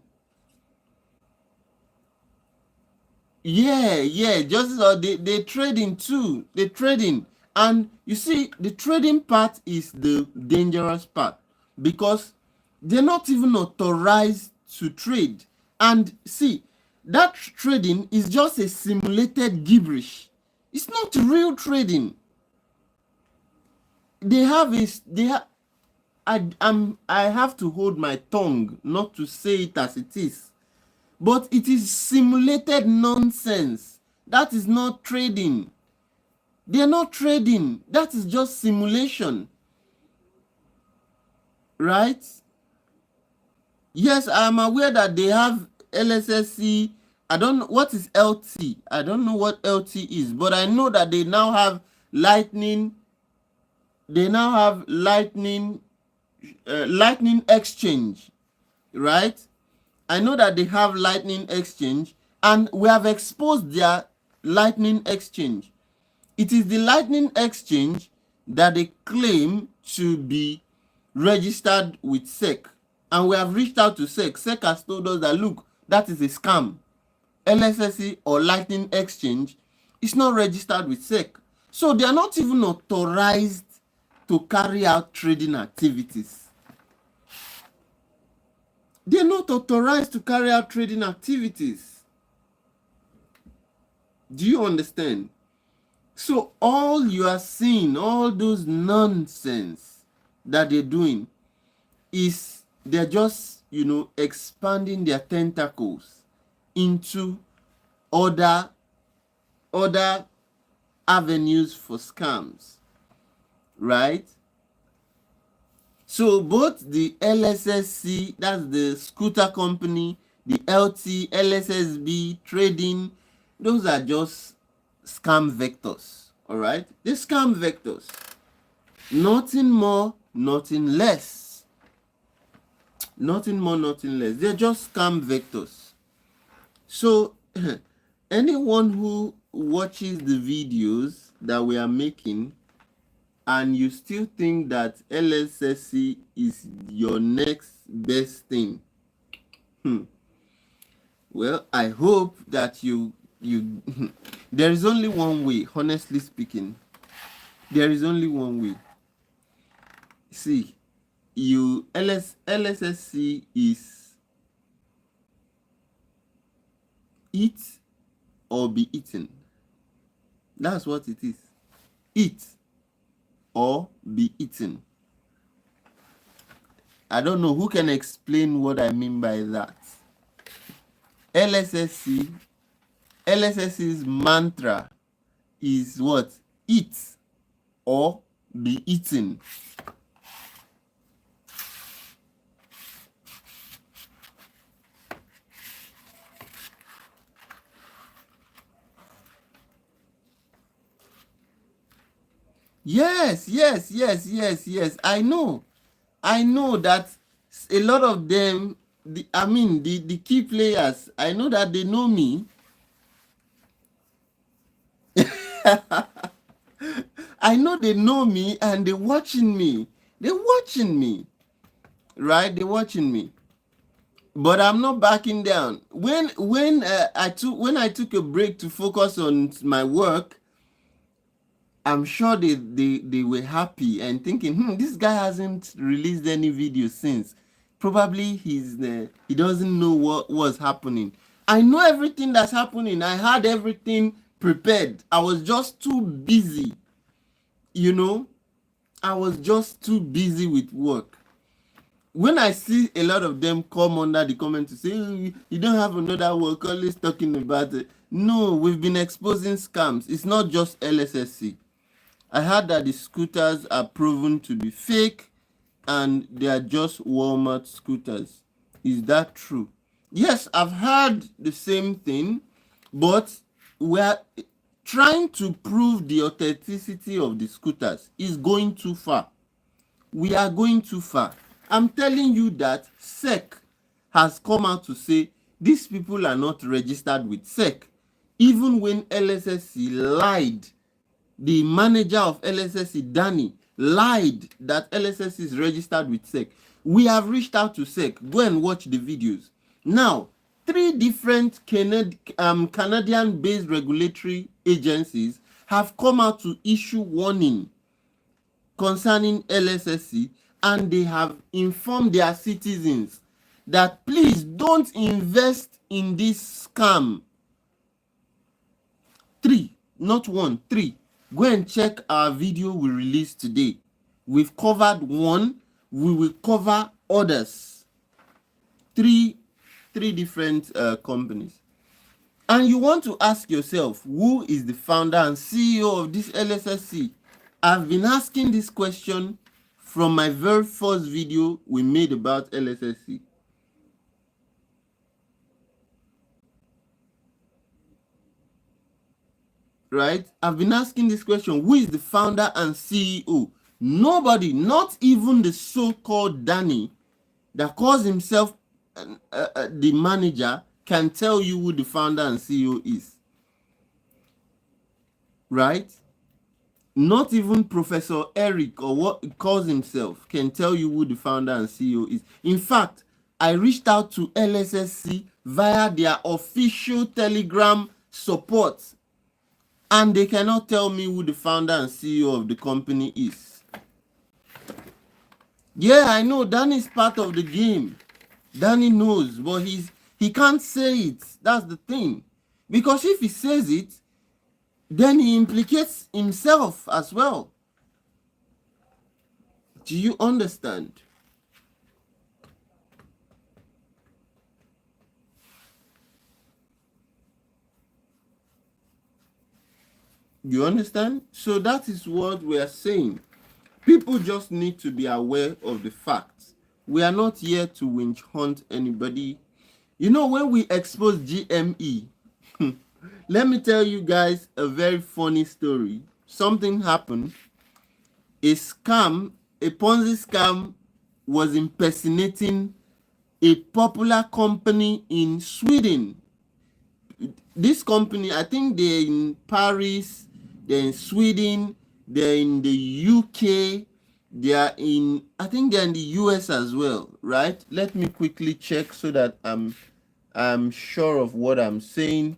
Yeah, just they trading too. They trading. And you see, the trading part is the dangerous part, because they're not even authorized to trade. And see, that trading is just a simulated gibberish. It's not real trading. They have is they have I have to hold my tongue not to say it as it is. But it is simulated nonsense. That is not trading. They are not trading. That is just simulation. Right? Yes, I am aware that they have Lssc. I don't know what is LT. I don't know what LT is, but I know that they now have lightning. They now have lightning exchange, right? I know that they have lightning exchange, and we have exposed their lightning exchange. It is the lightning exchange that they claim to be registered with SEC, and we have reached out to SEC. SEC has told us that, look, that is a scam. Lssc or lightning exchange is not registered with SEC, so they are not even authorized to carry out trading activities. They're not authorized to carry out trading activities. Do you understand? So all you are seeing, all those nonsense that they're doing, is they're just, expanding their tentacles into other avenues for scams, right? So both the Lssc, that's the scooter company, the LT, LSSB, trading, those are just scam vectors, all right? They're scam vectors. Nothing more, nothing less. Nothing more, nothing less. They're just scam vectors. So anyone who watches the videos that we are making and you still think that Lssc is your next best thing, well, I hope that you there is only one way. Honestly speaking, there is only one way. See, Lssc is eat or be eaten. That's what it is. Eat or be eaten. I don't know who can explain what I mean by that. Lssc's mantra is what? Eat or be eaten. Yes. I know that a lot of them, the key players, I know that they know me. I know they know me and they're watching me. Right? They're watching me. But I'm not backing down. When I took a break to focus on my work, I'm sure they were happy and thinking, this guy hasn't released any video since. Probably he doesn't know what was happening. I know everything that's happening. I had everything prepared. I was just too busy. I was just too busy with work. When I see a lot of them come under the comment to say, you don't have another work, always talking about it. No, we've been exposing scams. It's not just Lssc. I heard that the scooters are proven to be fake and they are just Walmart scooters. Is that true? Yes, I've heard the same thing, but we're trying to prove the authenticity of the scooters is going too far. We are going too far. I'm telling you that SEC has come out to say these people are not registered with SEC. Even when LSSC lied, the manager of LSSC, Danny, lied that LSSC is registered with SEC. We have reached out to SEC. Go and watch the videos. Now, 3 different Canadian-based regulatory agencies have come out to issue warning concerning LSSC, and they have informed their citizens that please don't invest in this scam. 3, not 1, 3. Go and check our video we released today. We've covered 1, we will cover others. 3 different companies. And you want to ask yourself, who is the founder and CEO of this LSSC? I've been asking this question from my very first video we made about LSSC. Right? I've been asking this question, who is the founder and CEO? Nobody, not even the so-called Danny that calls himself the manager, can tell you who the founder and CEO is. Right? Not even Professor Eric, or what he calls himself, can tell you who the founder and CEO is. In fact, I reached out to LSSC via their official Telegram support, and they cannot tell me who the founder and CEO of the company is. Yeah, I know Danny is part of the game. Danny knows, but he can't say it. That's the thing. Because if he says it, then he implicates himself as well. Do you understand? You understand? So that is what we are saying. People just need to be aware of the facts. We are not here to winch hunt anybody. You know, when we expose GME, let me tell you guys a very funny story. Something happened. A scam, a Ponzi scam, was impersonating a popular company in Sweden. This company, I think they're in Paris, they're in Sweden, they're in the UK, they are in, I think they're in the US as well, right? Let me quickly check so that I'm sure of what I'm saying.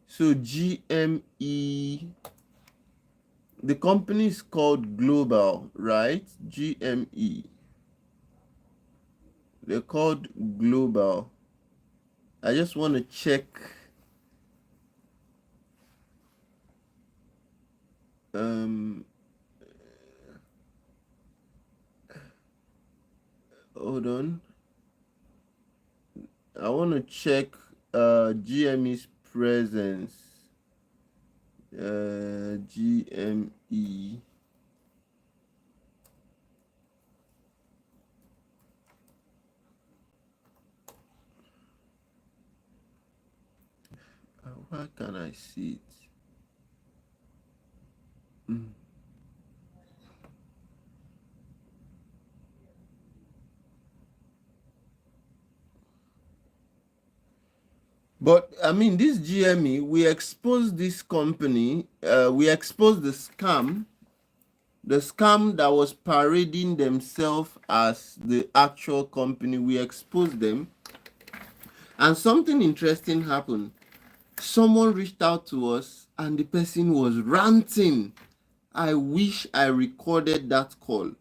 So GME, the company is called Global, right? GME. They're called Global. I just want to check. Hold on. I want to check GME's presence. GME. Why can't I see it? But I mean, this GME, we exposed this company, we exposed the scam that was parading themselves as the actual company. We exposed them, and something interesting happened. Someone reached out to us, and the person was ranting. I wish I recorded that call.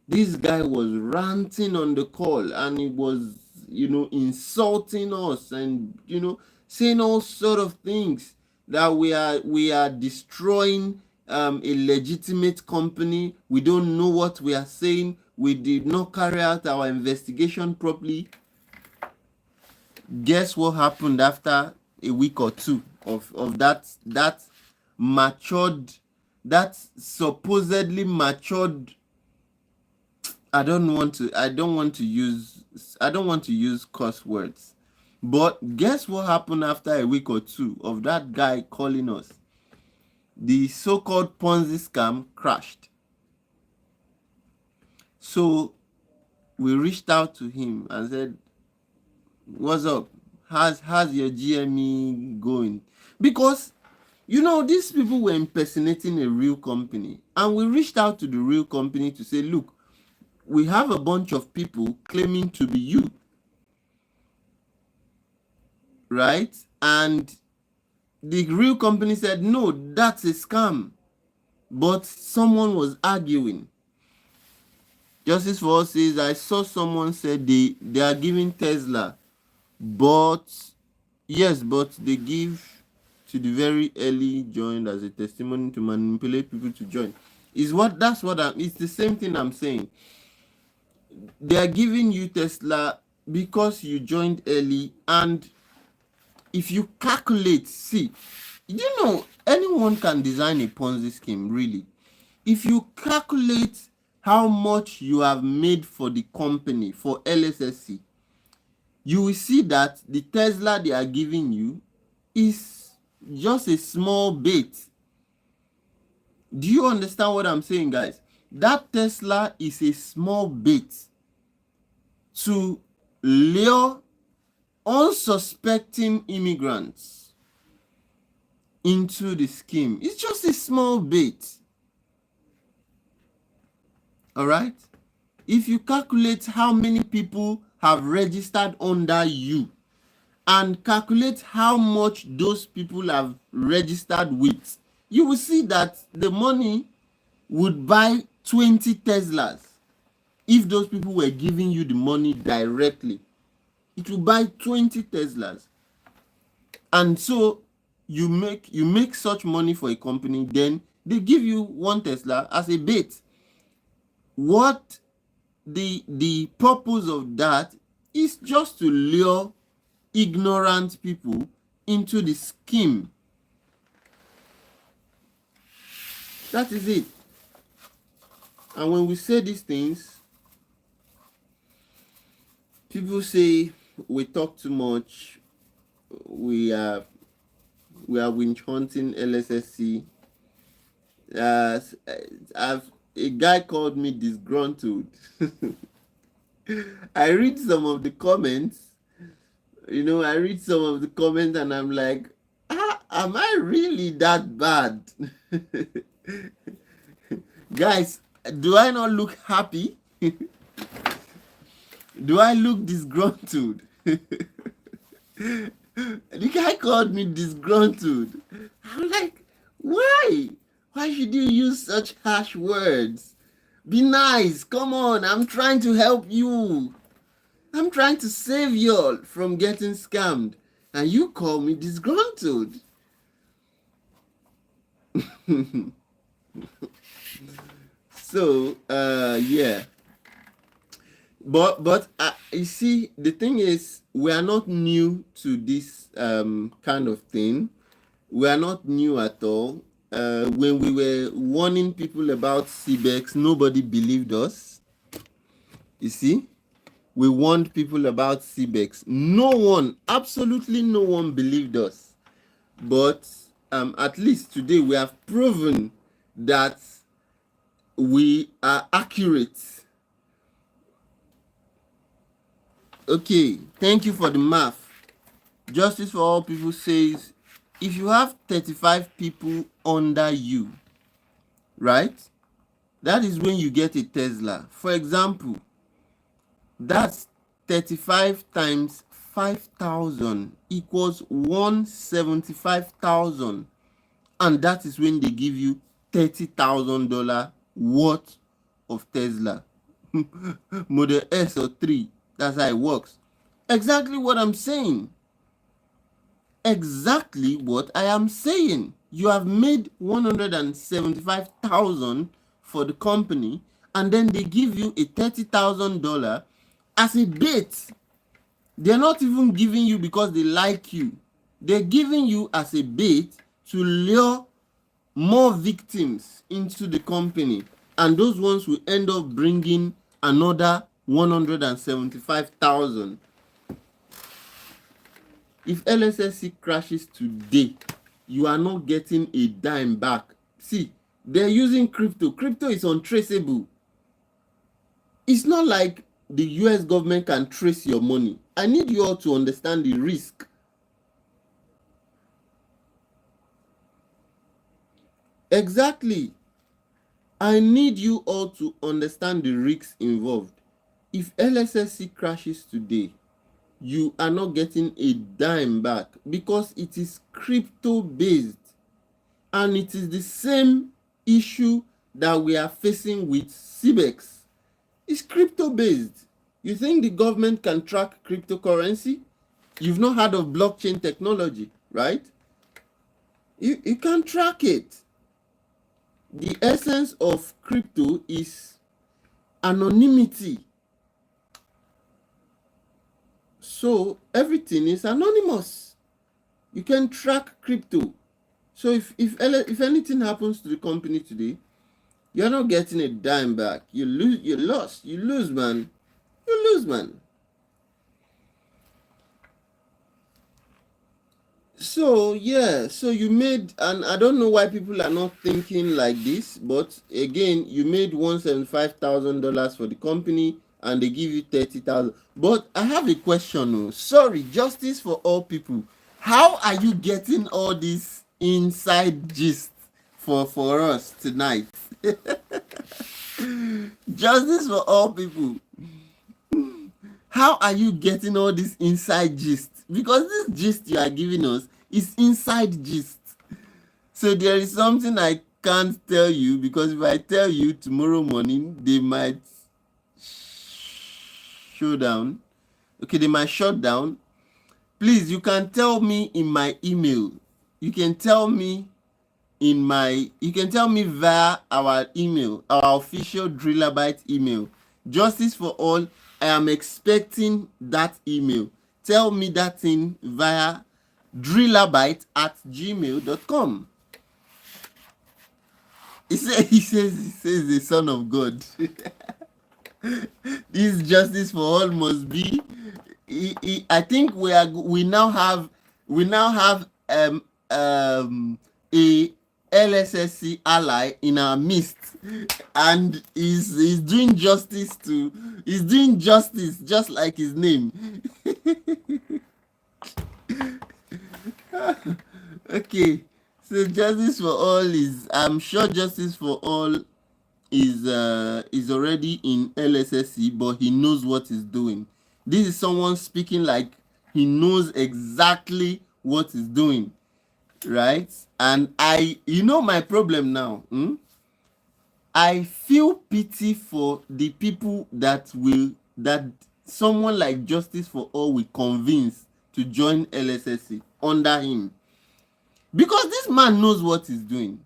This guy was ranting on the call, and he was, insulting us, and saying all sort of things, that we are destroying a legitimate company. We don't know what we are saying. We did not carry out our investigation properly. Guess what happened after a week or two of that matured, that supposedly matured I don't want to use curse words. But guess what happened after a week or two of that guy calling us? The so-called Ponzi scam crashed. So we reached out to him and said, "What's up? How's your GME going?" Because these people were impersonating a real company, and we reached out to the real company to say, "Look, we have a bunch of people claiming to be you, right?" And the real company said, "No, that's a scam." But someone was arguing. Justice for All says, I saw someone said they are giving Tesla, but yes, but they give to the very early joined as a testimony to manipulate people to join. It's the same thing I'm saying. They are giving you Tesla because you joined early, and if you calculate, see, anyone can design a Ponzi scheme, really. If you calculate how much you have made for the company, for Lssc, you will see that the Tesla they are giving you is just a small bit. Do you understand what I'm saying, guys? That Tesla is a small bit to lure unsuspecting immigrants into the scheme. It's just a small bit. All right? If you calculate how many people have registered under you and calculate how much those people have registered with, you will see that the money would buy 20 Teslas. If those people were giving you the money directly, it will buy 20 Teslas. And so you make such money for a company, then they give you one Tesla as a bait. What the purpose of that is just to lure ignorant people into the scheme. That is it. And when we say these things, people say we talk too much, we are winch hunting Lssc. A guy called me disgruntled. I read some of the comments, and I'm like, am I really that bad? Guys, do I not look happy? Do I look disgruntled? The guy called me disgruntled. I'm like, why? Why should you use such harsh words? Be nice. Come on. I'm trying to help you. I'm trying to save you all from getting scammed. And you call me disgruntled. So, yeah. But you see, the thing is, we are not new to this kind of thing. We are not new at all. When we were warning people about CBEX, nobody believed us. You see, we warned people about CBEX. No one, absolutely no one believed us. But at least today we have proven that we are accurate. Okay, thank you for the math. Justice for All People says, if you have 35 people under you, right, that is when you get a Tesla. For example, that's 35 times 5,000 equals 175,000, and that is when they give you $30,000 worth of Tesla. Model S or 3. That's how it works. Exactly what I'm saying. Exactly what I am saying. You have made 175,000 for the company, and then they give you a $30,000 as a bait. They're not even giving you because they like you. They're giving you as a bait to lure more victims into the company, and those ones will end up bringing another 175,000. If LSSC crashes today, you are not getting a dime back. See, they're using crypto. Crypto is untraceable. It's not like the US government can trace your money. I need you all to understand the risk. Exactly. I need you all to understand the risks involved. If LSSC crashes today, you are not getting a dime back because it is crypto based, and it is the same issue that we are facing with CBEX. It's crypto based. You think the government can track cryptocurrency? You've not heard of blockchain technology, right? You can't track it. The essence of crypto is anonymity. So everything is anonymous. You can track crypto. So if anything happens to the company today, you're not getting a dime back. You lose, man. You lose, man. So yeah, so you made, and I don't know why people are not thinking like this, but again, you made $175,000 for the company, and they give you 30,000. But I have a question. Oh, sorry, justice for all people. How are you getting all this inside gist for us tonight? Justice for all people. How are you getting all this inside gist? Because this gist you are giving us is inside gist. So there is something I can't tell you, because if I tell you tomorrow morning, they might show down. Okay, they might shut down. Please, you can tell me in my email. You can tell me via our email, our official Drillabyte email. Justice for all, I am expecting that email. Tell me that thing via drillabyte@gmail.com. He says the Son of God. This justice for all must be. I think we now have a LSSC ally in our midst, and he's doing justice just like his name. Okay, so justice for all is, I'm sure justice for all is already in LSSC, but he knows what he's doing. This is someone speaking like he knows exactly what he's doing, right? And my problem now. I feel pity for the people that someone like Justice for All will convince to join LSSC under him, because this man knows what he's doing.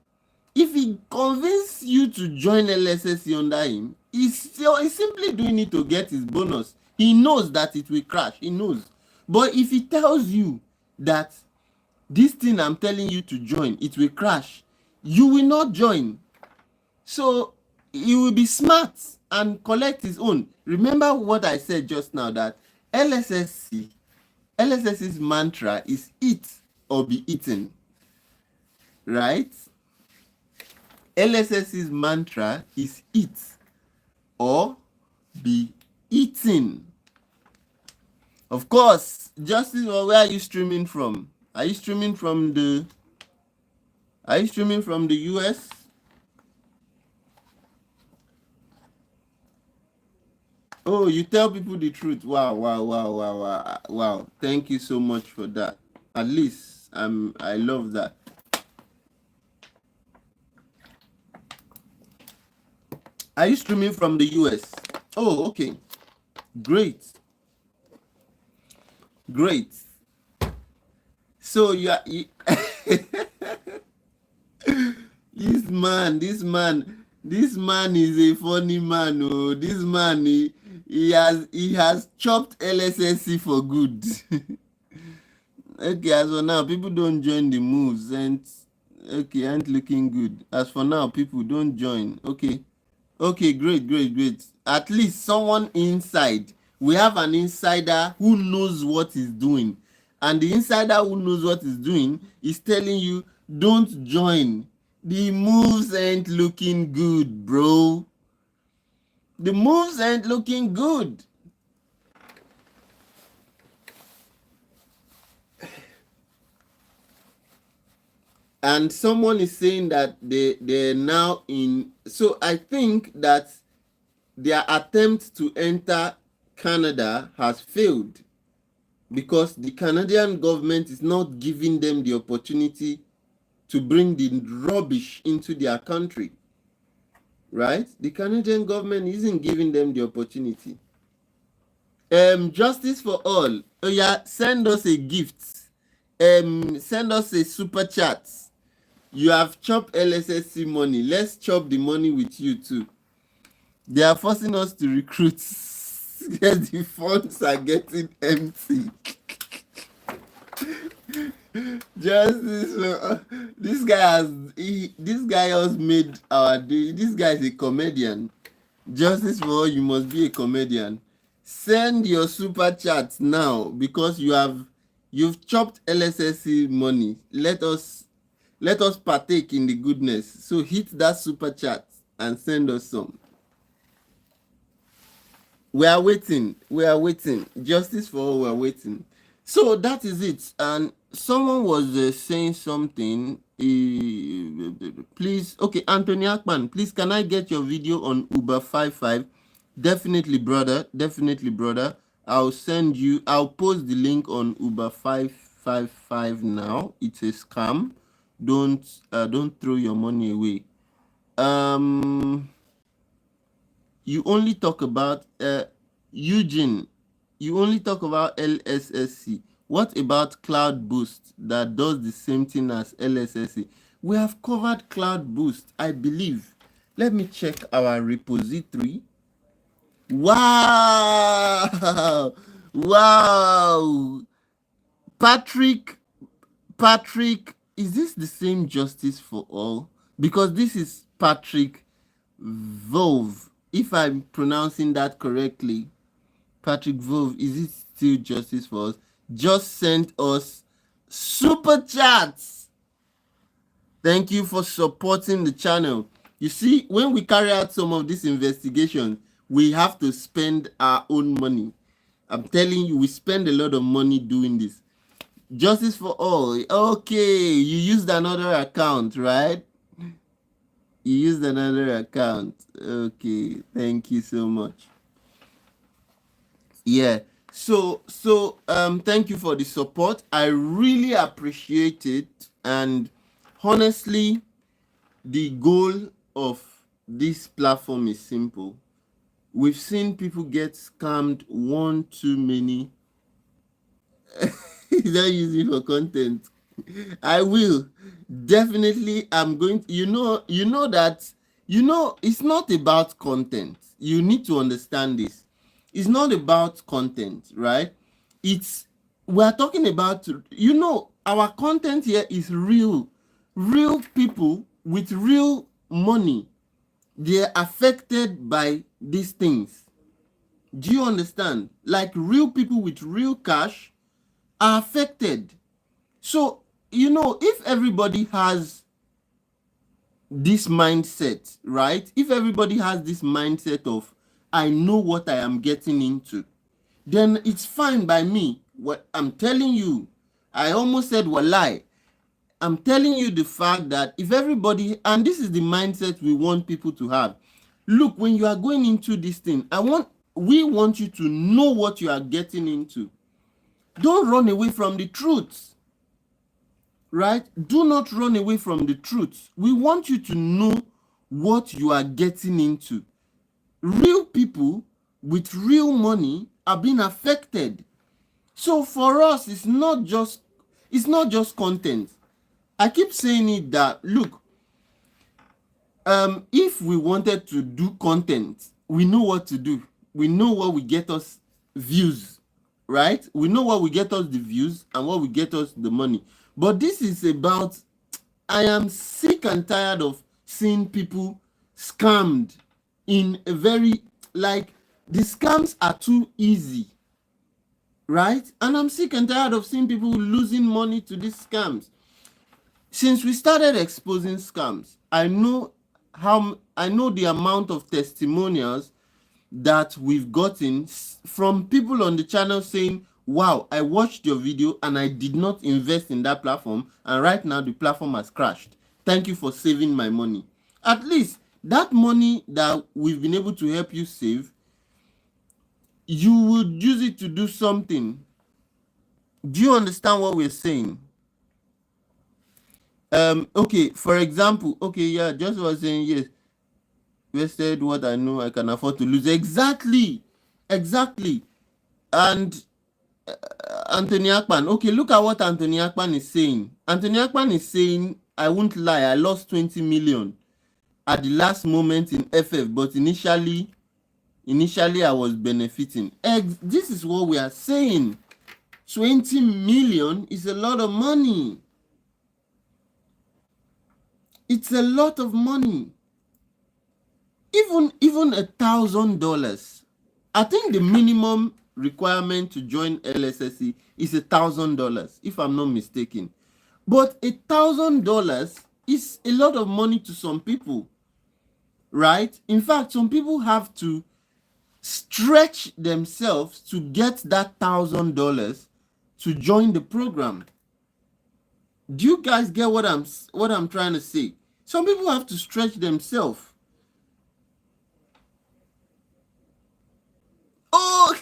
If he convinces you to join LSSC under him, he's simply doing it to get his bonus. He knows that it will crash. He knows. But if he tells you that this thing I'm telling you to join, it will crash, you will not join. So he will be smart and collect his own. Remember what I said just now, that LSSC's mantra is eat or be eaten, right? LSSC's mantra is eat or be eaten. Of course, Justice, where are you streaming from? Are you streaming from the US? Oh, you tell people the truth. Wow. Thank you so much for that. At least I love that. Are you streaming from the US? Oh, okay. Great. So this man is a funny man. Oh, this man, he has chopped LSSC for good. Okay, as for now, people don't join the moves, and okay, ain't looking good. As for now, people don't join. Okay, Okay, great. At least someone inside. We have an insider who knows what he's doing. And the insider who knows what he's doing is telling you, don't join. The moves ain't looking good, bro. The moves ain't looking good. And someone is saying that they're now in. So I think that their attempt to enter Canada has failed because the Canadian government is not giving them the opportunity to bring the rubbish into their country. Right? The Canadian government isn't giving them the opportunity. Justice for all. Oh yeah, send us a gift. Send us a super chat. You have chopped Lssc money. Let's chop the money with you too. They are forcing us to recruit. Yes, the funds are getting empty. Justice. This guy has made our day. This guy is a comedian. Justice for all, you must be a comedian. Send your super chat now because you've chopped Lssc money. Let us partake in the goodness. So hit that super chat and send us some. We are waiting. Justice for all, we are waiting. So that is it. And someone was saying something. Please, okay, Anthony Akpan, please, can I get your video on Uber 55? Definitely, brother. I'll post the link on Uber 555 now. It's a scam. Don't throw your money away. You only talk about Eugene. You only talk about Lssc. What about Cloud Boost that does the same thing as Lssc? We have covered Cloud Boost, I believe. Let me check our repository. Wow! Wow! Patrick, is this the same Justice for All? Because this is Patrick Vove, if I'm pronouncing that correctly. Patrick Vove, is it still Justice for Us? Just sent us super chats. Thank you for supporting the channel. You see, when we carry out some of these investigations, we have to spend our own money. I'm telling you, we spend a lot of money doing this. Justice for All. Okay, you used another account, right? You used another account. Okay, thank you so much. Yeah. So thank you for the support. I really appreciate it. And honestly, the goal of this platform is simple. We've seen people get scammed one too many. Is that using for content? I will definitely. I'm going to, it's not about content. You need to understand this. It's not about content, right? We're talking about, our content here is real people with real money. They're affected by these things. Do you understand? Like real people with real cash are affected. So, if everybody has this mindset, right? If everybody has this mindset of, I know what I am getting into, then it's fine by me. What I'm telling you, I almost said walai. I'm telling you the fact that if everybody, and this is the mindset we want people to have. Look, when you are going into this thing, we want you to know what you are getting into. Don't run away from the truth. Right? Do not run away from the truth. We want you to know what you are getting into. Real people with real money are being affected. So for us, it's not just content. I keep saying it that, look, if we wanted to do content, we know what to do. We know what will get us views, right? We know what will get us the views and what will get us the money. But this is about, I am sick and tired of seeing people scammed. in a very, like, the scams are too easy, right? And I'm sick and tired of seeing people losing money to these scams. Since we started exposing scams, I know the amount of testimonials that we've gotten from people on the channel saying, wow, I watched your video and I did not invest in that platform, and right now the platform has crashed. Thank you for saving my money. At least that money that we've been able to help you save, you would use it to do something. Do you understand what we're saying? Okay, for example, okay, yeah, just was saying, yes, wasted what I know I can afford to lose. Exactly. And Anthony Akpan, okay, look at what Anthony Akpan is saying. Anthony Akpan is saying, I won't lie, I lost 20 million at the last moment in FF, but initially I was benefiting. This is what we are saying. 20 million is a lot of money. It's a lot of money. Even $1,000. I think the minimum requirement to join LSSC is $1,000, if I'm not mistaken. But $1,000 is a lot of money to some people, right? In fact, some people have to stretch themselves to get that $1,000 to join the program. Do you guys get what I'm trying to say? Some people have to stretch themselves. Oh,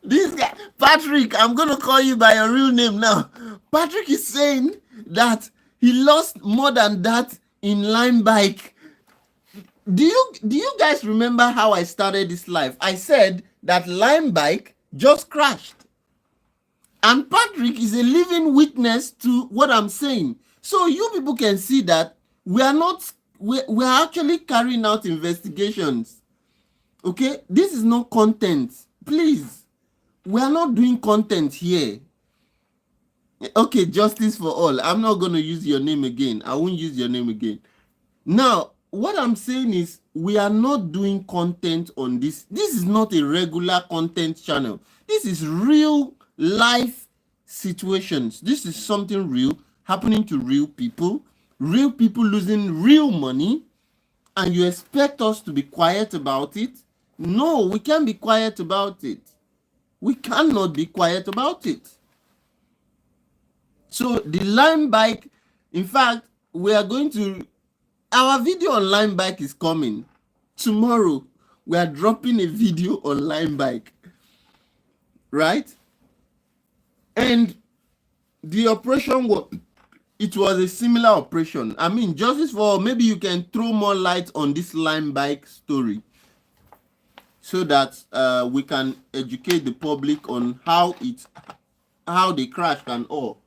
this guy, Patrick, I'm going to call you by your real name now. Patrick is saying that he lost more than that in Lime Bike. Do you guys remember how I started this live? I said that Lime Bike just crashed. And Patrick is a living witness to what I'm saying. So you people can see that we are actually carrying out investigations. Okay? This is not content. Please. We are not doing content here. Okay, justice for all. I'm not going to use your name again. I won't use your name again. Now, what I'm saying is we are not doing content on this. This is not a regular content channel. This is real life situations. This is something real happening to real people losing real money, and you expect us to be quiet about it? No, we can't be quiet about it. We cannot be quiet about it. So the Lime Bike, in fact, we are going to, our video on Lime Bike is coming. Tomorrow, we are dropping a video on Lime Bike. Right? And the operation was, it was a similar operation. I mean, justice for all, maybe you can throw more light on this Lime Bike story so that we can educate the public on how they crashed and all.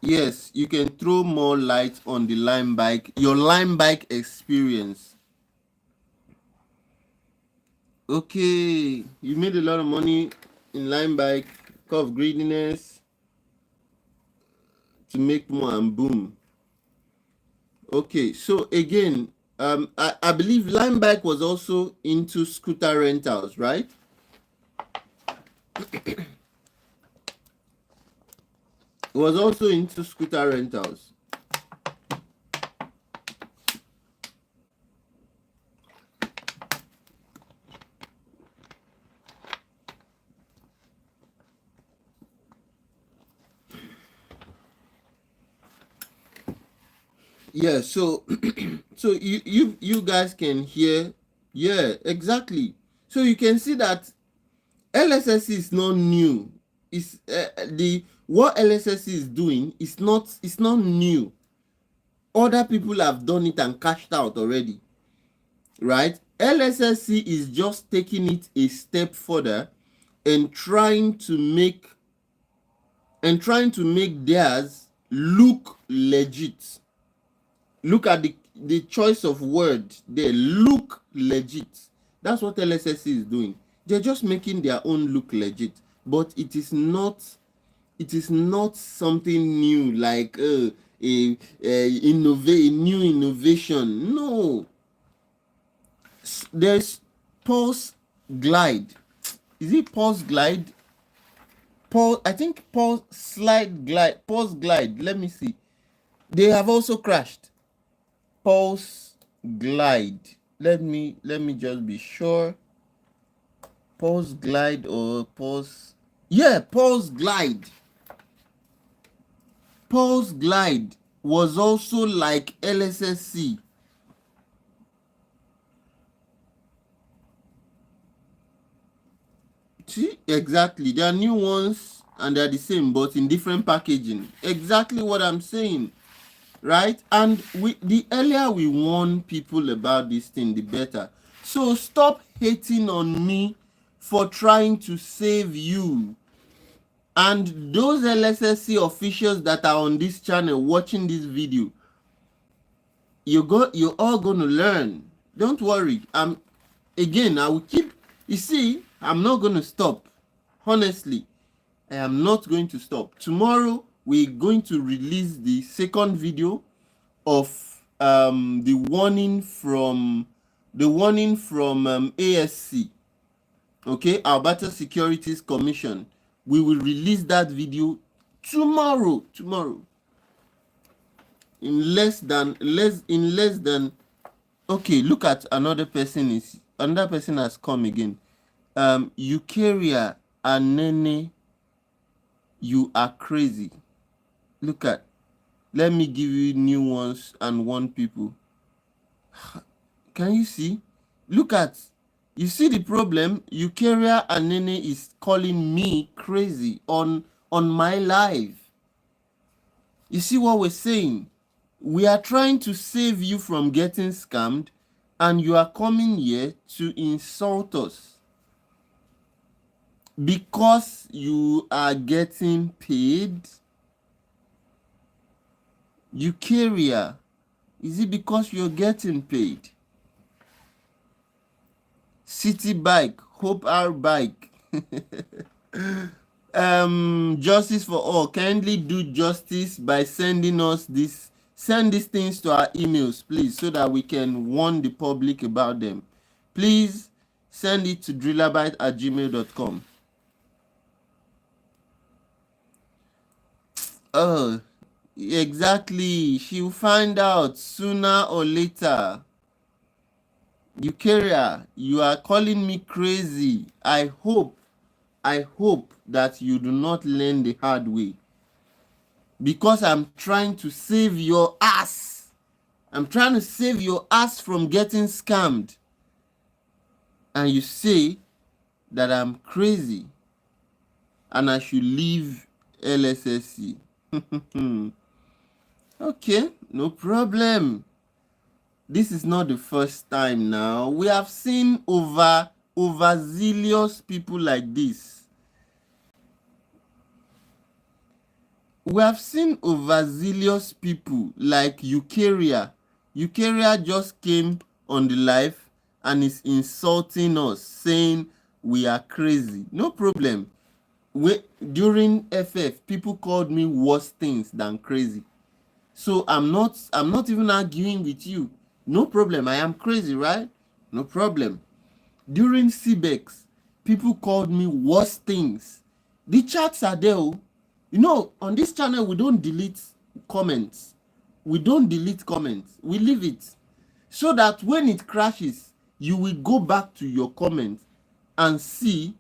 Yes, you can throw more light on the Lime Bike, your Lime Bike experience. Okay, you made a lot of money in Lime Bike, because of greediness, to make more, and boom. Okay, so again, I believe Lime Bike was also into scooter rentals, right? It was also into scooter rentals. Yeah, so so you guys can hear, yeah, exactly. So you can see that LSSC is not new. It's what LSSC is doing is not new. Other people have done it and cashed out already, right? LSSC is just taking it a step further and trying to make theirs look legit. Look at the choice of word there. Look legit. That's what LSSC is doing. They're just making their own look legit, but it is not it is not something new like a new innovation. No, there's pulse glide. Is it pulse glide? Pulse, I think pulse slide glide, pulse glide. Let me see. They have also crashed. Pulse glide. Let me just be sure. Pulse glide or pulse. Yeah, pulse glide. Pulse glide was also like Lssc. See, exactly. There are new ones and they're the same, but in different packaging. Exactly what I'm saying, right? And the earlier we warn people about this thing, the better. So stop hating on me for trying to save you. And those Lssc officials that are on this channel watching this video, you're all going to learn. Don't worry. Again, I will keep, you see, I'm not going to stop. Honestly, I am not going to stop. Tomorrow we're going to release the second video of the warning from ASC, okay, Alberta Securities Commission. We will release that video tomorrow. In less than okay, look at another person has come again. Eukarya and Nene, you are crazy. Look at, let me give you new ones and one people. Can you see? Look at, you see the problem? Eukarya and Nene is calling me crazy on my live. You see what we're saying? We are trying to save you from getting scammed, and you are coming here to insult us because you are getting paid. Eukarya, is it because you're getting paid? City Bike, Hope Our Bike. Justice for all, kindly do justice by sending us this. Send these things to our emails, please, so that we can warn the public about them. Please send it to drillerbyte@gmail.com. Oh, exactly. She'll find out sooner or later. Eukarya, you are calling me crazy. I hope that you do not learn the hard way, because I'm trying to save your ass. I'm trying to save your ass from getting scammed. And you say that I'm crazy and I should leave Lssc. Okay, no problem. This is not the first time now. We have seen overzealous people like this. We have seen overzealous people like Eukarya. Eukarya just came on the live and is insulting us, saying we are crazy. No problem. During FF, people called me worse things than crazy. So I'm not even arguing with you. No problem. I am crazy, right? No problem. During CBEX, people called me worse things. The chats are there. You know, on this channel, we don't delete comments. We don't delete comments. We leave it so that when it crashes, you will go back to your comments and see.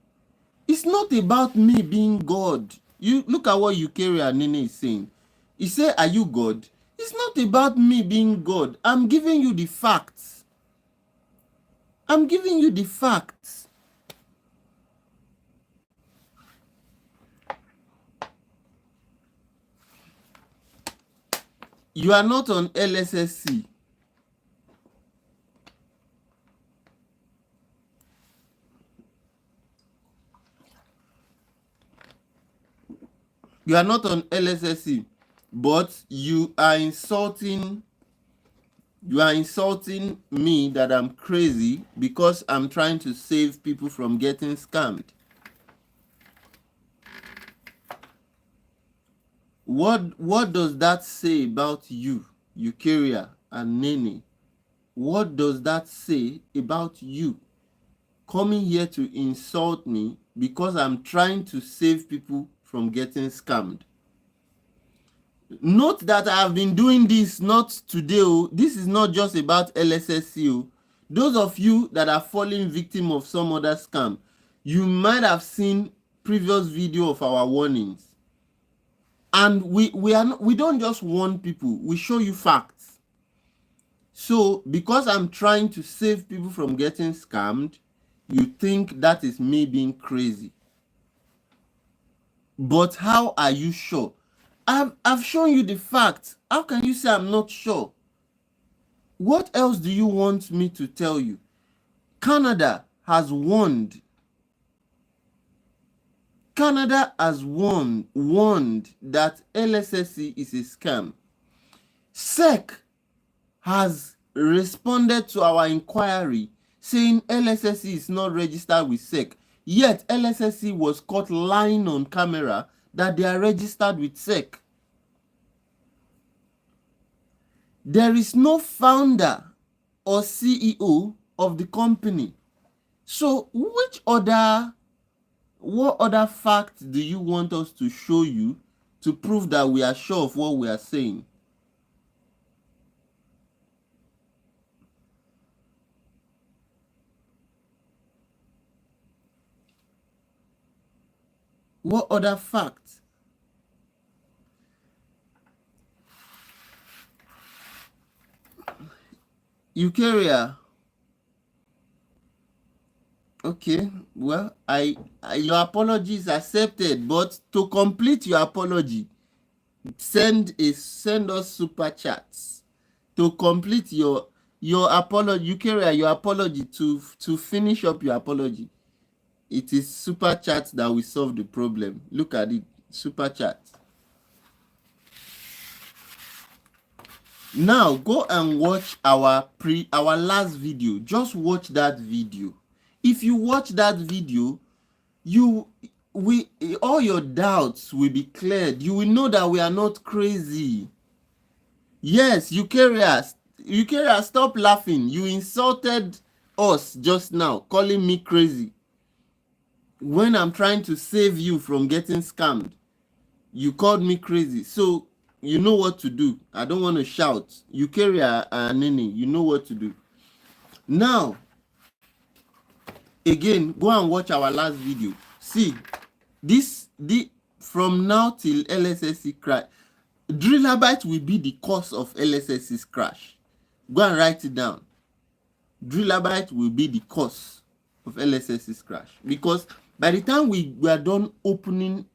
It's not about me being God. You look at what Eukarya Nene is saying. He said, are you God? It's not about me being God. I'm giving you the facts. I'm giving you the facts. You are not on Lssc. You are not on Lssc, but you are insulting me that I'm crazy because I'm trying to save people from getting scammed. What does that say about you, Eukarya and Nene? What does that say about you coming here to insult me because I'm trying to save people from getting scammed? Note that I have been doing this not today. Oh. This is not just about LSSC. Oh. Those of you that are falling victim of some other scam, you might have seen previous video of our warnings. And we don't just warn people, we show you facts. So because I'm trying to save people from getting scammed, you think that is me being crazy. But how are you sure? I've shown you the facts. How can you say I'm not sure? What else do you want me to tell you? Canada has warned. Canada has warned that LSSC is a scam. SEC has responded to our inquiry saying LSSC is not registered with SEC. Yet LSSC was caught lying on camera that they are registered with SEC. There is no founder or CEO of the company. So what other facts do you want us to show you to prove that we are sure of what we are saying? What other facts? Eukarya. Okay, well, your apology is accepted, but to complete your apology, send us super chats to complete your apology. Eukarya, your apology, to finish up your apology. It is super chat that will solve the problem. Look at it, super chat. Now go and watch our last video. Just watch that video. If you watch that video, all your doubts will be cleared. You will know that we are not crazy. Yes, Eukarya, stop laughing. You insulted us just now, calling me crazy. When I'm trying to save you from getting scammed, you called me crazy. So you know what to do. I don't want to shout. Eukarya and Nene, you know what to do. Now, again, go and watch our last video. See, from now till LSSC crash, Drillabyte will be the cause of LSSC's crash. Go and write it down. Drillabyte will be the cause of LSSC's crash, because by the time we are done opening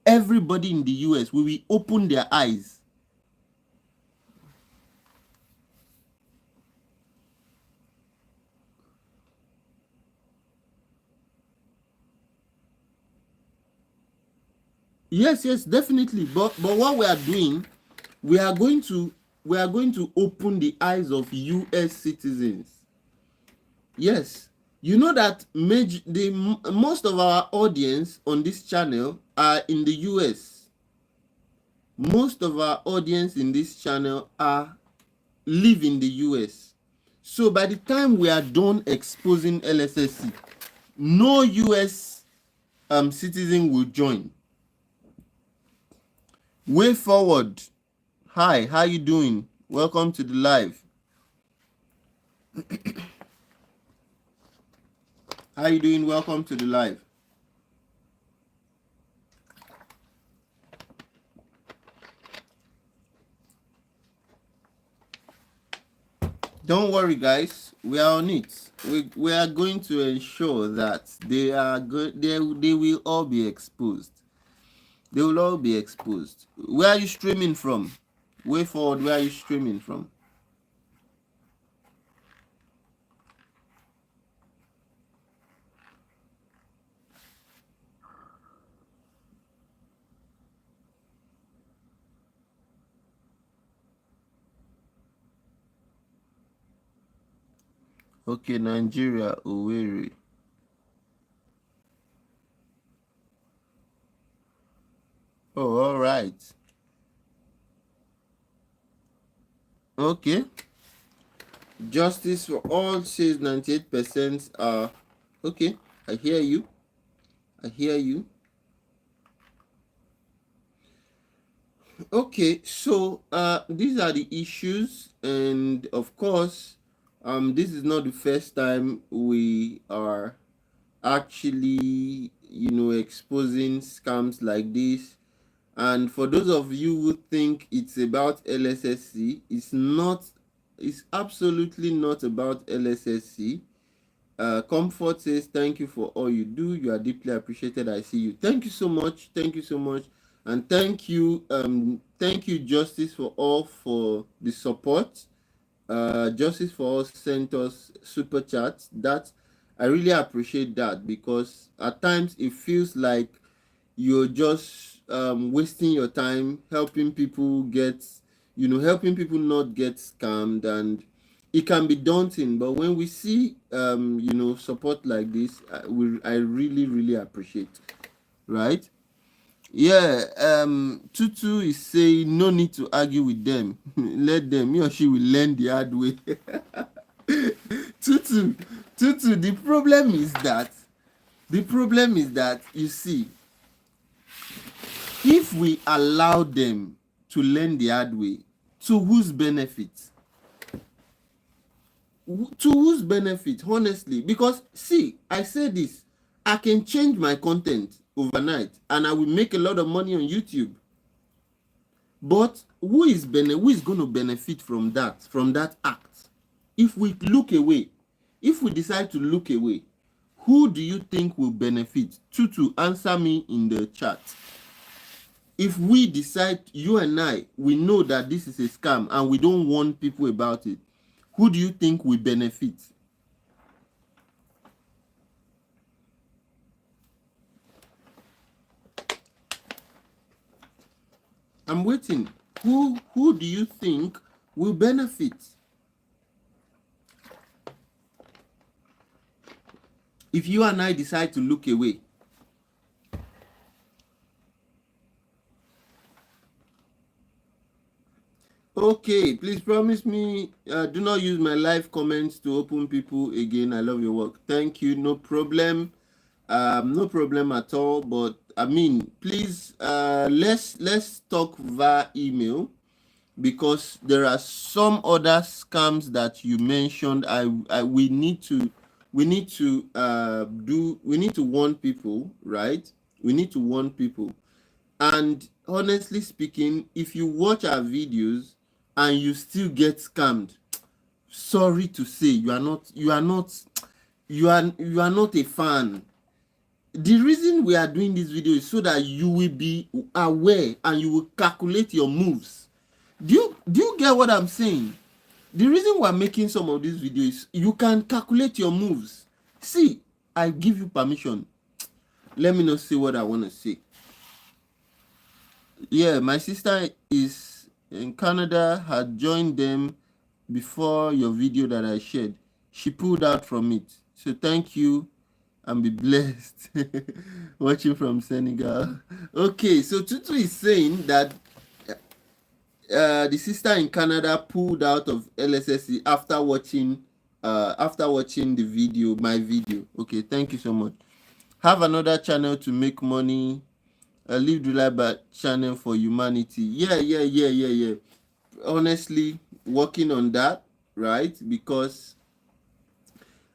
everybody in the US, we will open their eyes. Yes, definitely. But what we are doing, we are going to open the eyes of US citizens. Yes, you know that most of our audience on this channel are in the US. Most of our audience in this channel live in the US. So by the time we are done exposing LSSC, no US citizen will join. Way forward. Hi, how you doing? Welcome to the live. How you doing? Welcome to the live. Don't worry, guys. We are on it. We are going to ensure that they are good. They will all be exposed. They will all be exposed. Where are you streaming from? Way forward. Where are you streaming from? Okay, Nigeria, Owerri. Oh, all right. Okay. Justice for all says 98% are okay. I hear you. I hear you. Okay, so these are the issues, and of course, this is not the first time we are actually, exposing scams like this. And for those of you who think it's about LSSC, it's not. It's absolutely not about LSSC. Comfort says, thank you for all you do. You are deeply appreciated. I see you. Thank you so much. Thank you so much. And thank you, Justice for all for the support. Justice for all sent us super chats. That I really appreciate that, because at times it feels like you're just wasting your time helping people get, helping people not get scammed, and it can be daunting. But when we see support like this, I really really appreciate, right? Yeah. Tutu is saying no need to argue with them. Let them, he or she will learn the hard way. tutu Tutu, the problem is that you see, if we allow them to learn the hard way, to whose benefit? To whose benefit, honestly? Because see, I say this, I can change my content overnight and I will make a lot of money on YouTube. But who is going to benefit from that act? If we look away, if we decide to look away, who do you think will benefit? Tutu, answer me in the chat. If we decide, you and I, we know that this is a scam and we don't warn people about it, who do you think will benefit? I'm waiting. Who do you think will benefit? If you and I decide to look away, okay, please promise me, do not use my live comments to open people again. I love your work. Thank you. No problem. No problem at all. But I mean, please, let's talk via email, because there are some other scams that you mentioned. We need to warn people, right? We need to warn people. And honestly speaking, if you watch our videos and you still get scammed, sorry to say, you are not a fan. The reason we are doing this video is so that you will be aware and you will calculate your moves. Do you get what I'm saying? The reason we're making some of these videos, you can calculate your moves. See, I give you permission. Let me not say what I want to say. Yeah, my sister is in Canada, had joined them before your video that I shared. She pulled out from it. So thank you and be blessed. Watching from Senegal. Okay, so Tutu is saying that the sister in Canada pulled out of LSSC after watching the video, my video. Okay, thank you so much. Have another channel to make money. Leave the live channel for humanity. Yeah. Honestly, working on that, right? Because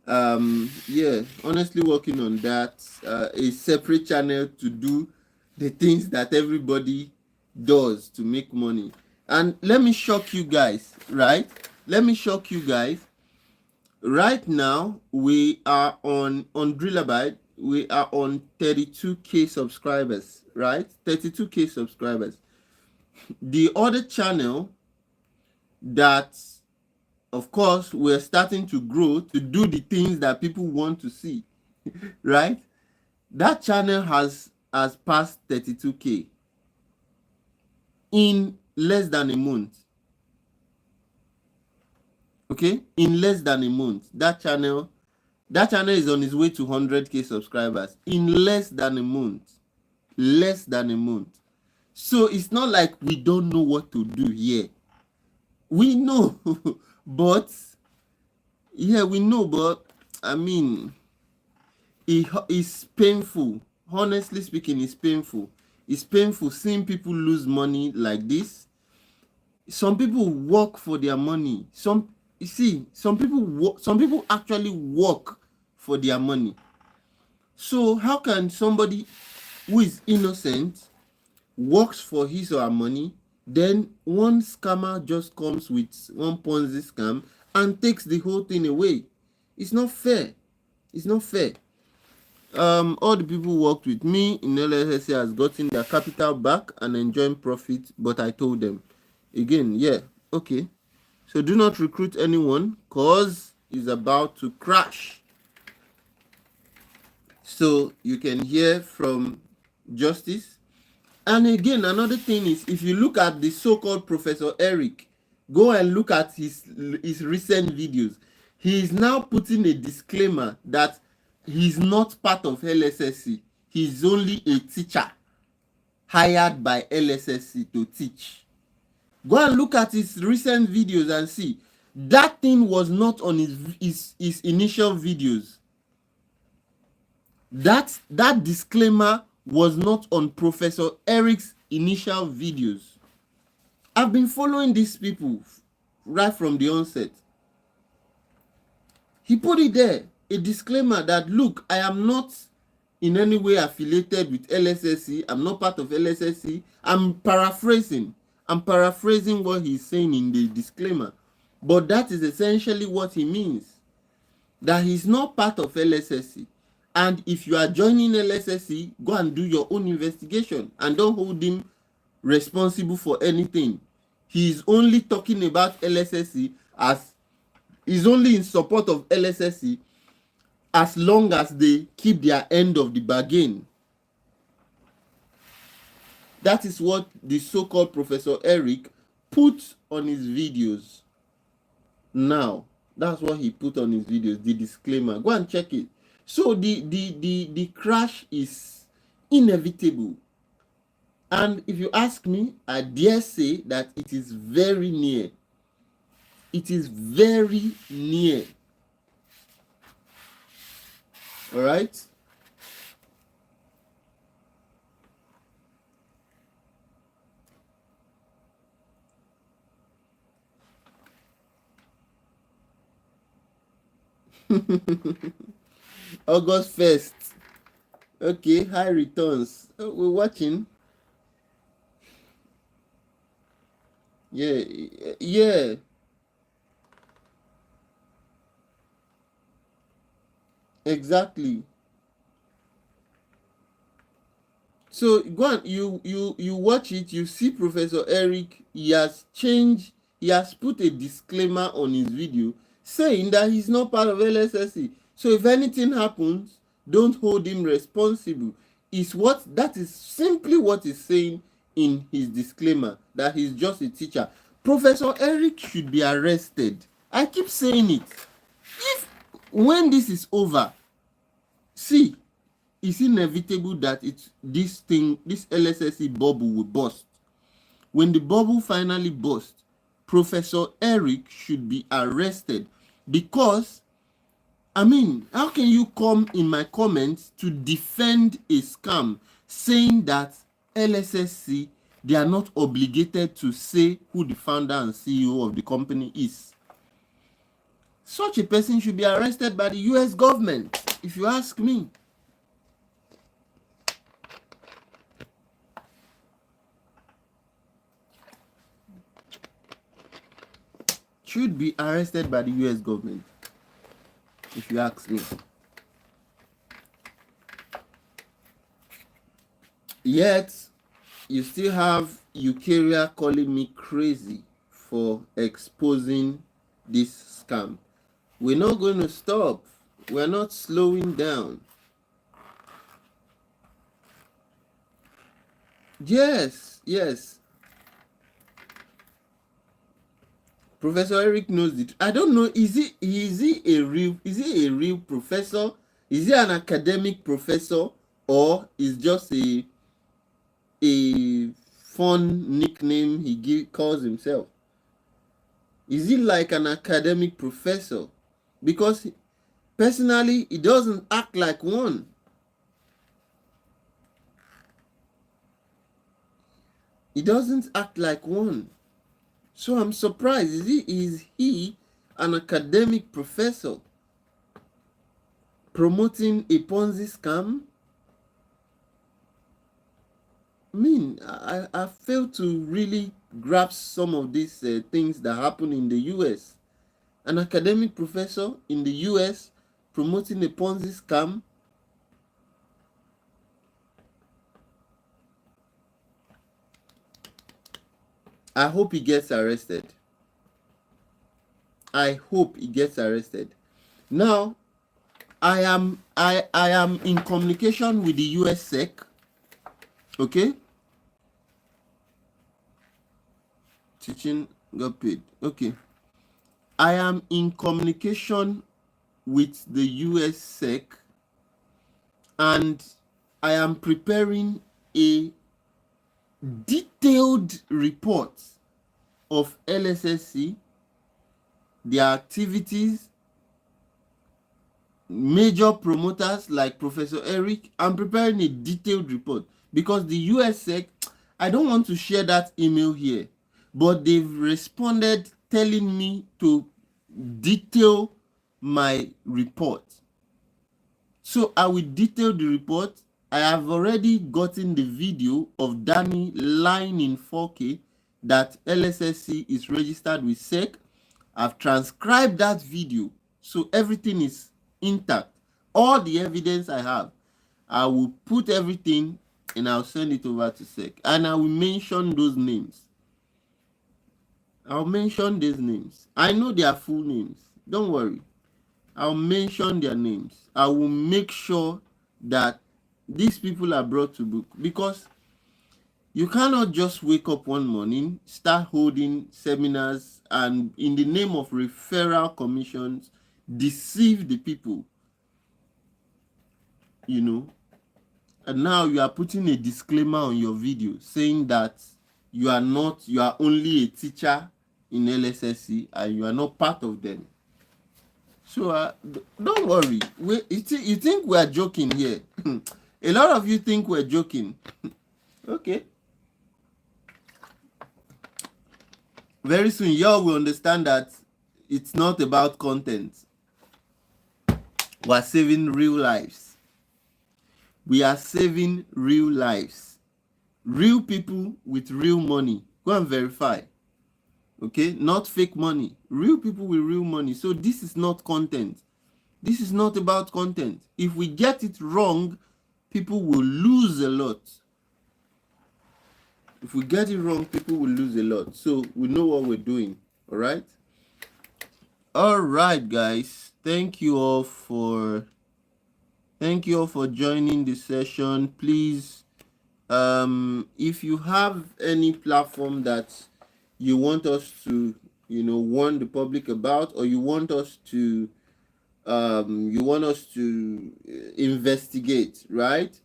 honestly working on that, a separate channel to do the things that everybody does to make money. And let me shock you guys, right? Right now we are on Drillabyte, we are on 32k subscribers, right? 32k subscribers. The other channel that, of course, we're starting to grow to do the things that people want to see, right? That channel has passed 32k in less than a month. Okay, in less than a month, that channel is on its way to 100k subscribers in less than a month. So it's not like we don't know what to do here. We know, but yeah, we know, but I mean, it's painful. Honestly speaking, it's painful. It's painful seeing people lose money like this. Some people work for their money. Some people actually work for their money. So how can somebody who is innocent works for his or her money, then one scammer just comes with one Ponzi scam and takes the whole thing away? It's not fair. It's not fair. All the people who worked with me in Lssc has gotten their capital back and enjoying profit, but I told them again, yeah, okay, so do not recruit anyone cause it's about to crash. So you can hear from Justice. And again, another thing is, if you look at the so-called Professor Eric, go and look at his recent videos. He is now putting a disclaimer that he's not part of Lssc. He's only a teacher hired by Lssc to teach. Go and look at his recent videos and see. That thing was not on his initial videos. That disclaimer was not on Professor Eric's initial videos. I've been following these people right from the onset. He put it there, a disclaimer that, look, I am not in any way affiliated with Lssc. I'm not part of Lssc. I'm paraphrasing what he's saying in the disclaimer. But that is essentially what he means. That he's not part of Lssc. And if you are joining Lssc, go and do your own investigation and don't hold him responsible for anything. He's only talking about Lssc as he's only in support of Lssc as long as they keep their end of the bargain. That is what the so-called Professor Eric put on his videos. Now, that's what he put on his videos, the disclaimer. Go and check it. So the crash is inevitable. And if you ask me, I dare say that it is very near. It is very near. All right? August 1st. Okay, high returns. Oh, we're watching. Yeah. Exactly. So go on, you watch it, you see Professor Eric, he has put a disclaimer on his video saying that he's not part of Lssc. So if anything happens, don't hold him responsible. That is simply what he's saying in his disclaimer, that he's just a teacher. Professor Eric should be arrested. I keep saying it. When this is over, see, it's inevitable that this Lssc bubble will burst. When the bubble finally bursts, Professor Eric should be arrested, because, I mean, how can you come in my comments to defend a scam saying that Lssc, they are not obligated to say who the founder and CEO of the company is? Such a person should be arrested by the US government, if you ask me. Should be arrested by the US government, if you ask me. Yet, you still have Eukarya calling me crazy for exposing this scam. We're not going to stop. We're not slowing down. Yes. Professor Eric knows it. I don't know. Is he a real professor? Is he an academic professor, or is just a fun nickname calls himself? Is he like an academic professor? Because personally, he doesn't act like one. He doesn't act like one. So I'm surprised. Is he an academic professor promoting a Ponzi scam? I mean, I fail to really grasp some of these things that happen in the US. An academic professor in the US promoting a Ponzi scam. I hope he gets arrested. I hope he gets arrested. Now, I am in communication with the US SEC. Okay? Teaching got paid. Okay. I am in communication with the US SEC, and I am preparing a detailed report of Lssc, their activities, major promoters like Professor Eric. I'm preparing a detailed report because the US SEC, I don't want to share that email here, but they've responded telling me to detail my report. So I will detail the report. I have already gotten the video of Danny lying in 4K that Lssc is registered with SEC. I've transcribed that video, so everything is intact. All the evidence I have, I will put everything and I'll send it over to SEC. And I will mention those names. I'll mention these names. I know their full names. Don't worry. I'll mention their names. I will make sure that these people are brought to book, because you cannot just wake up one morning, start holding seminars, and in the name of referral commissions, deceive the people, you know. And now you are putting a disclaimer on your video saying that you are only a teacher in Lssc and you are not part of them. So don't worry. You think we are joking here? A lot of you think we're joking. Okay. Very soon, y'all will understand that it's not about content. We are saving real lives. We are saving real lives. Real people with real money. Go and verify. Okay? Not fake money. Real people with real money. So this is not content. This is not about content. If we get it wrong, people will lose a lot. If we get it wrong, people will lose a lot. So we know what we're doing. All right? All right, guys. Thank you all for joining the session. Please, if you have any platform that you want us to, warn the public about, or you want us to investigate, right?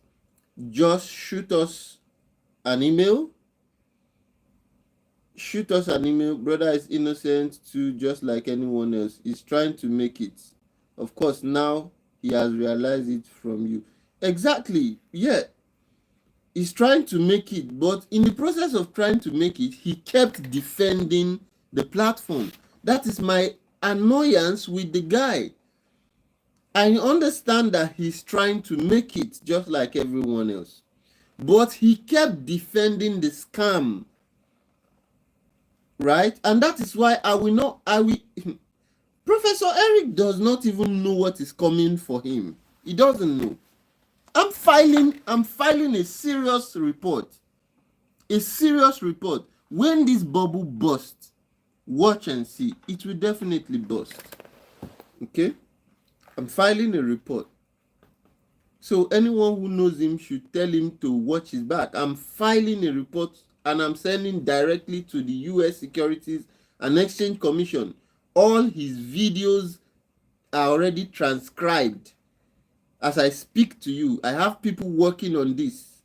Just shoot us an email. Brother is innocent too, just like anyone else. He's trying to make it. Of course, now he has realized it from you. Exactly. Yeah. He's trying to make it, but in the process of trying to make it, he kept defending the platform. That is my annoyance with the guy. I understand that he's trying to make it just like everyone else, but he kept defending the scam. Right? And that is why Professor Eric does not even know what is coming for him. He doesn't know. I'm filing a serious report. A serious report. When this bubble bursts, watch and see. It will definitely burst. Okay? I'm filing a report. So anyone who knows him should tell him to watch his back. I'm filing a report and I'm sending directly to the US Securities and Exchange Commission. All his videos are already transcribed. As I speak to you, I have people working on this.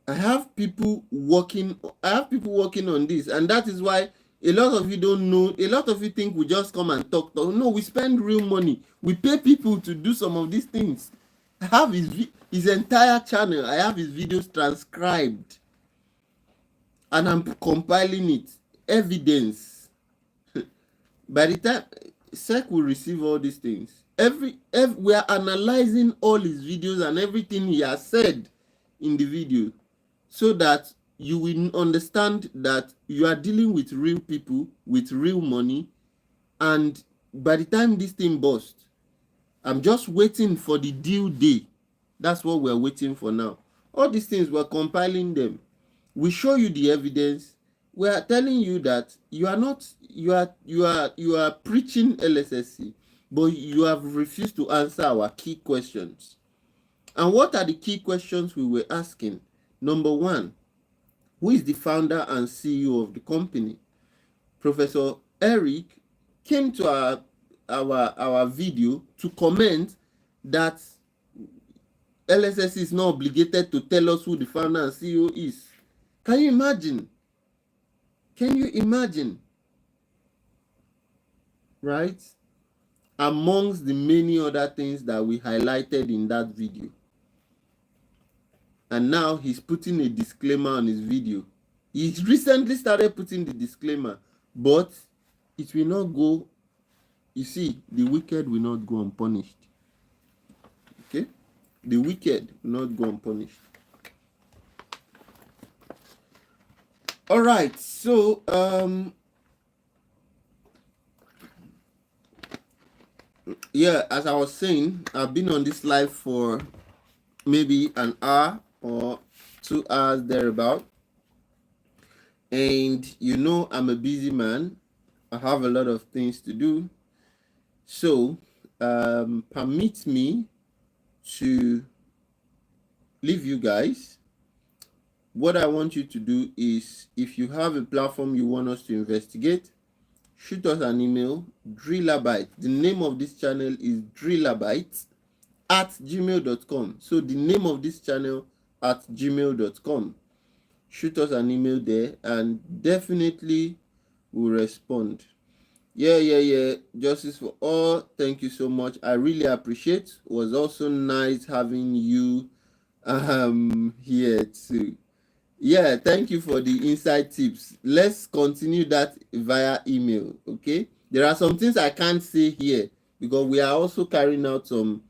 I have people working on this, and that is why a lot of you don't know. A lot of you think we just come and talk. No, we spend real money. We pay people to do some of these things. I have his entire channel. I have his videos transcribed, and I'm compiling it. Evidence. By the time SEC will receive all these things, every we are analyzing all his videos and everything he has said in the video, so that you will understand that you are dealing with real people with real money. And by the time this thing bursts, I'm just waiting for the due day. That's what we're waiting for now. All these things, we're compiling them. We show you the evidence. We are telling you that you are not, you are preaching LSSC, but you have refused to answer our key questions. And what are the key questions we were asking? Number one, who is the founder and CEO of the company? Professor Eric came to our video to comment that LSS is not obligated to tell us who the founder and CEO is. Can you imagine? Can you imagine? Right? Amongst the many other things that we highlighted in that video. And now he's putting a disclaimer on his video. He recently started putting the disclaimer, but it will not go. You see, the wicked will not go unpunished. Okay? The wicked will not go unpunished. All right, so yeah, as I was saying, I've been on this live for maybe an hour or 2 hours thereabout, and you know I'm a busy man. I have a lot of things to do, so permit me to leave you guys. What I want you to do is, if you have a platform you want us to investigate, shoot us an email, drillabyte. The name of this channel is drillabyte@gmail.com. So the name of this channel @gmail.com. Shoot us an email there, and definitely we'll respond. Yeah. Justice for all. Thank you so much. I really appreciate. It was also nice having you here too. Yeah, thank you for the inside tips. Let's continue that via email, okay? There are some things I can't say here because we are also carrying out some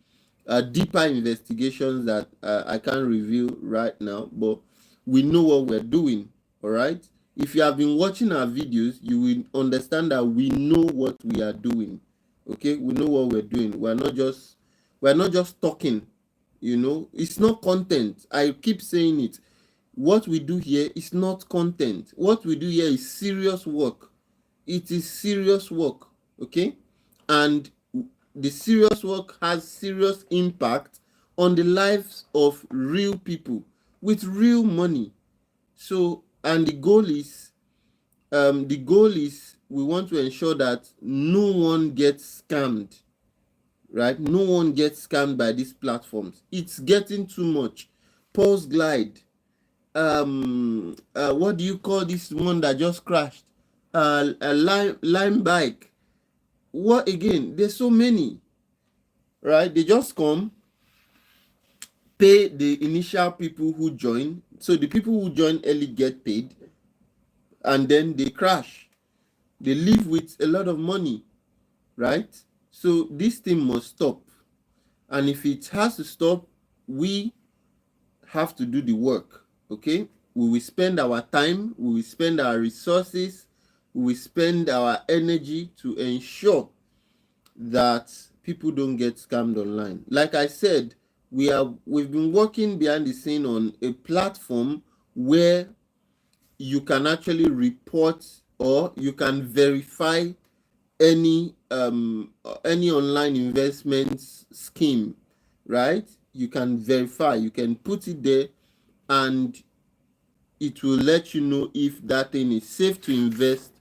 deeper investigations that I can't reveal right now, but we know what we're doing, all right? If you have been watching our videos, you will understand that we know what we are doing, okay? We know what we're doing. We're not just talking, you know? It's not content. I keep saying it. What we do here is not content. What we do here is serious work. It is serious work, okay? And the serious work has serious impact on the lives of real people with real money. So, and the goal is we want to ensure that no one gets scammed, right? No one gets scammed by these platforms. It's getting too much. Pulse Glide. What do you call this one that just crashed? A lime bike. What again? There's so many, right? They just come, pay the initial people who join. So the people who join early get paid, and then they crash. They leave with a lot of money, right? So this thing must stop. And if it has to stop, we have to do the work. Okay, we will spend our time, we will spend our resources, we will spend our energy to ensure that people don't get scammed online. Like I said, we've been working behind the scene on a platform where you can actually report or you can verify any online investments scheme, right? You can verify, you can put it there, and it will let you know if that thing is safe to invest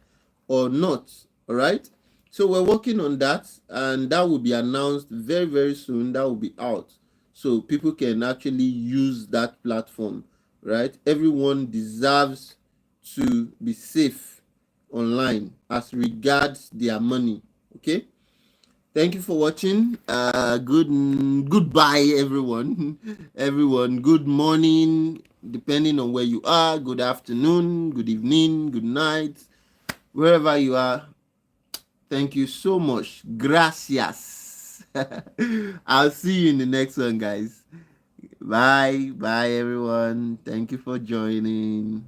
or not. All right, so we're working on that, and that will be announced very soon. That will be out, so people can actually use that platform right? Everyone deserves to be safe online as regards their money. Okay, thank you for watching. Goodbye everyone. Everyone, good morning depending on where you are, good afternoon, good evening, good night, wherever you are. Thank you so much. Gracias. I'll see you in the next one, guys. Bye everyone. Thank you for joining.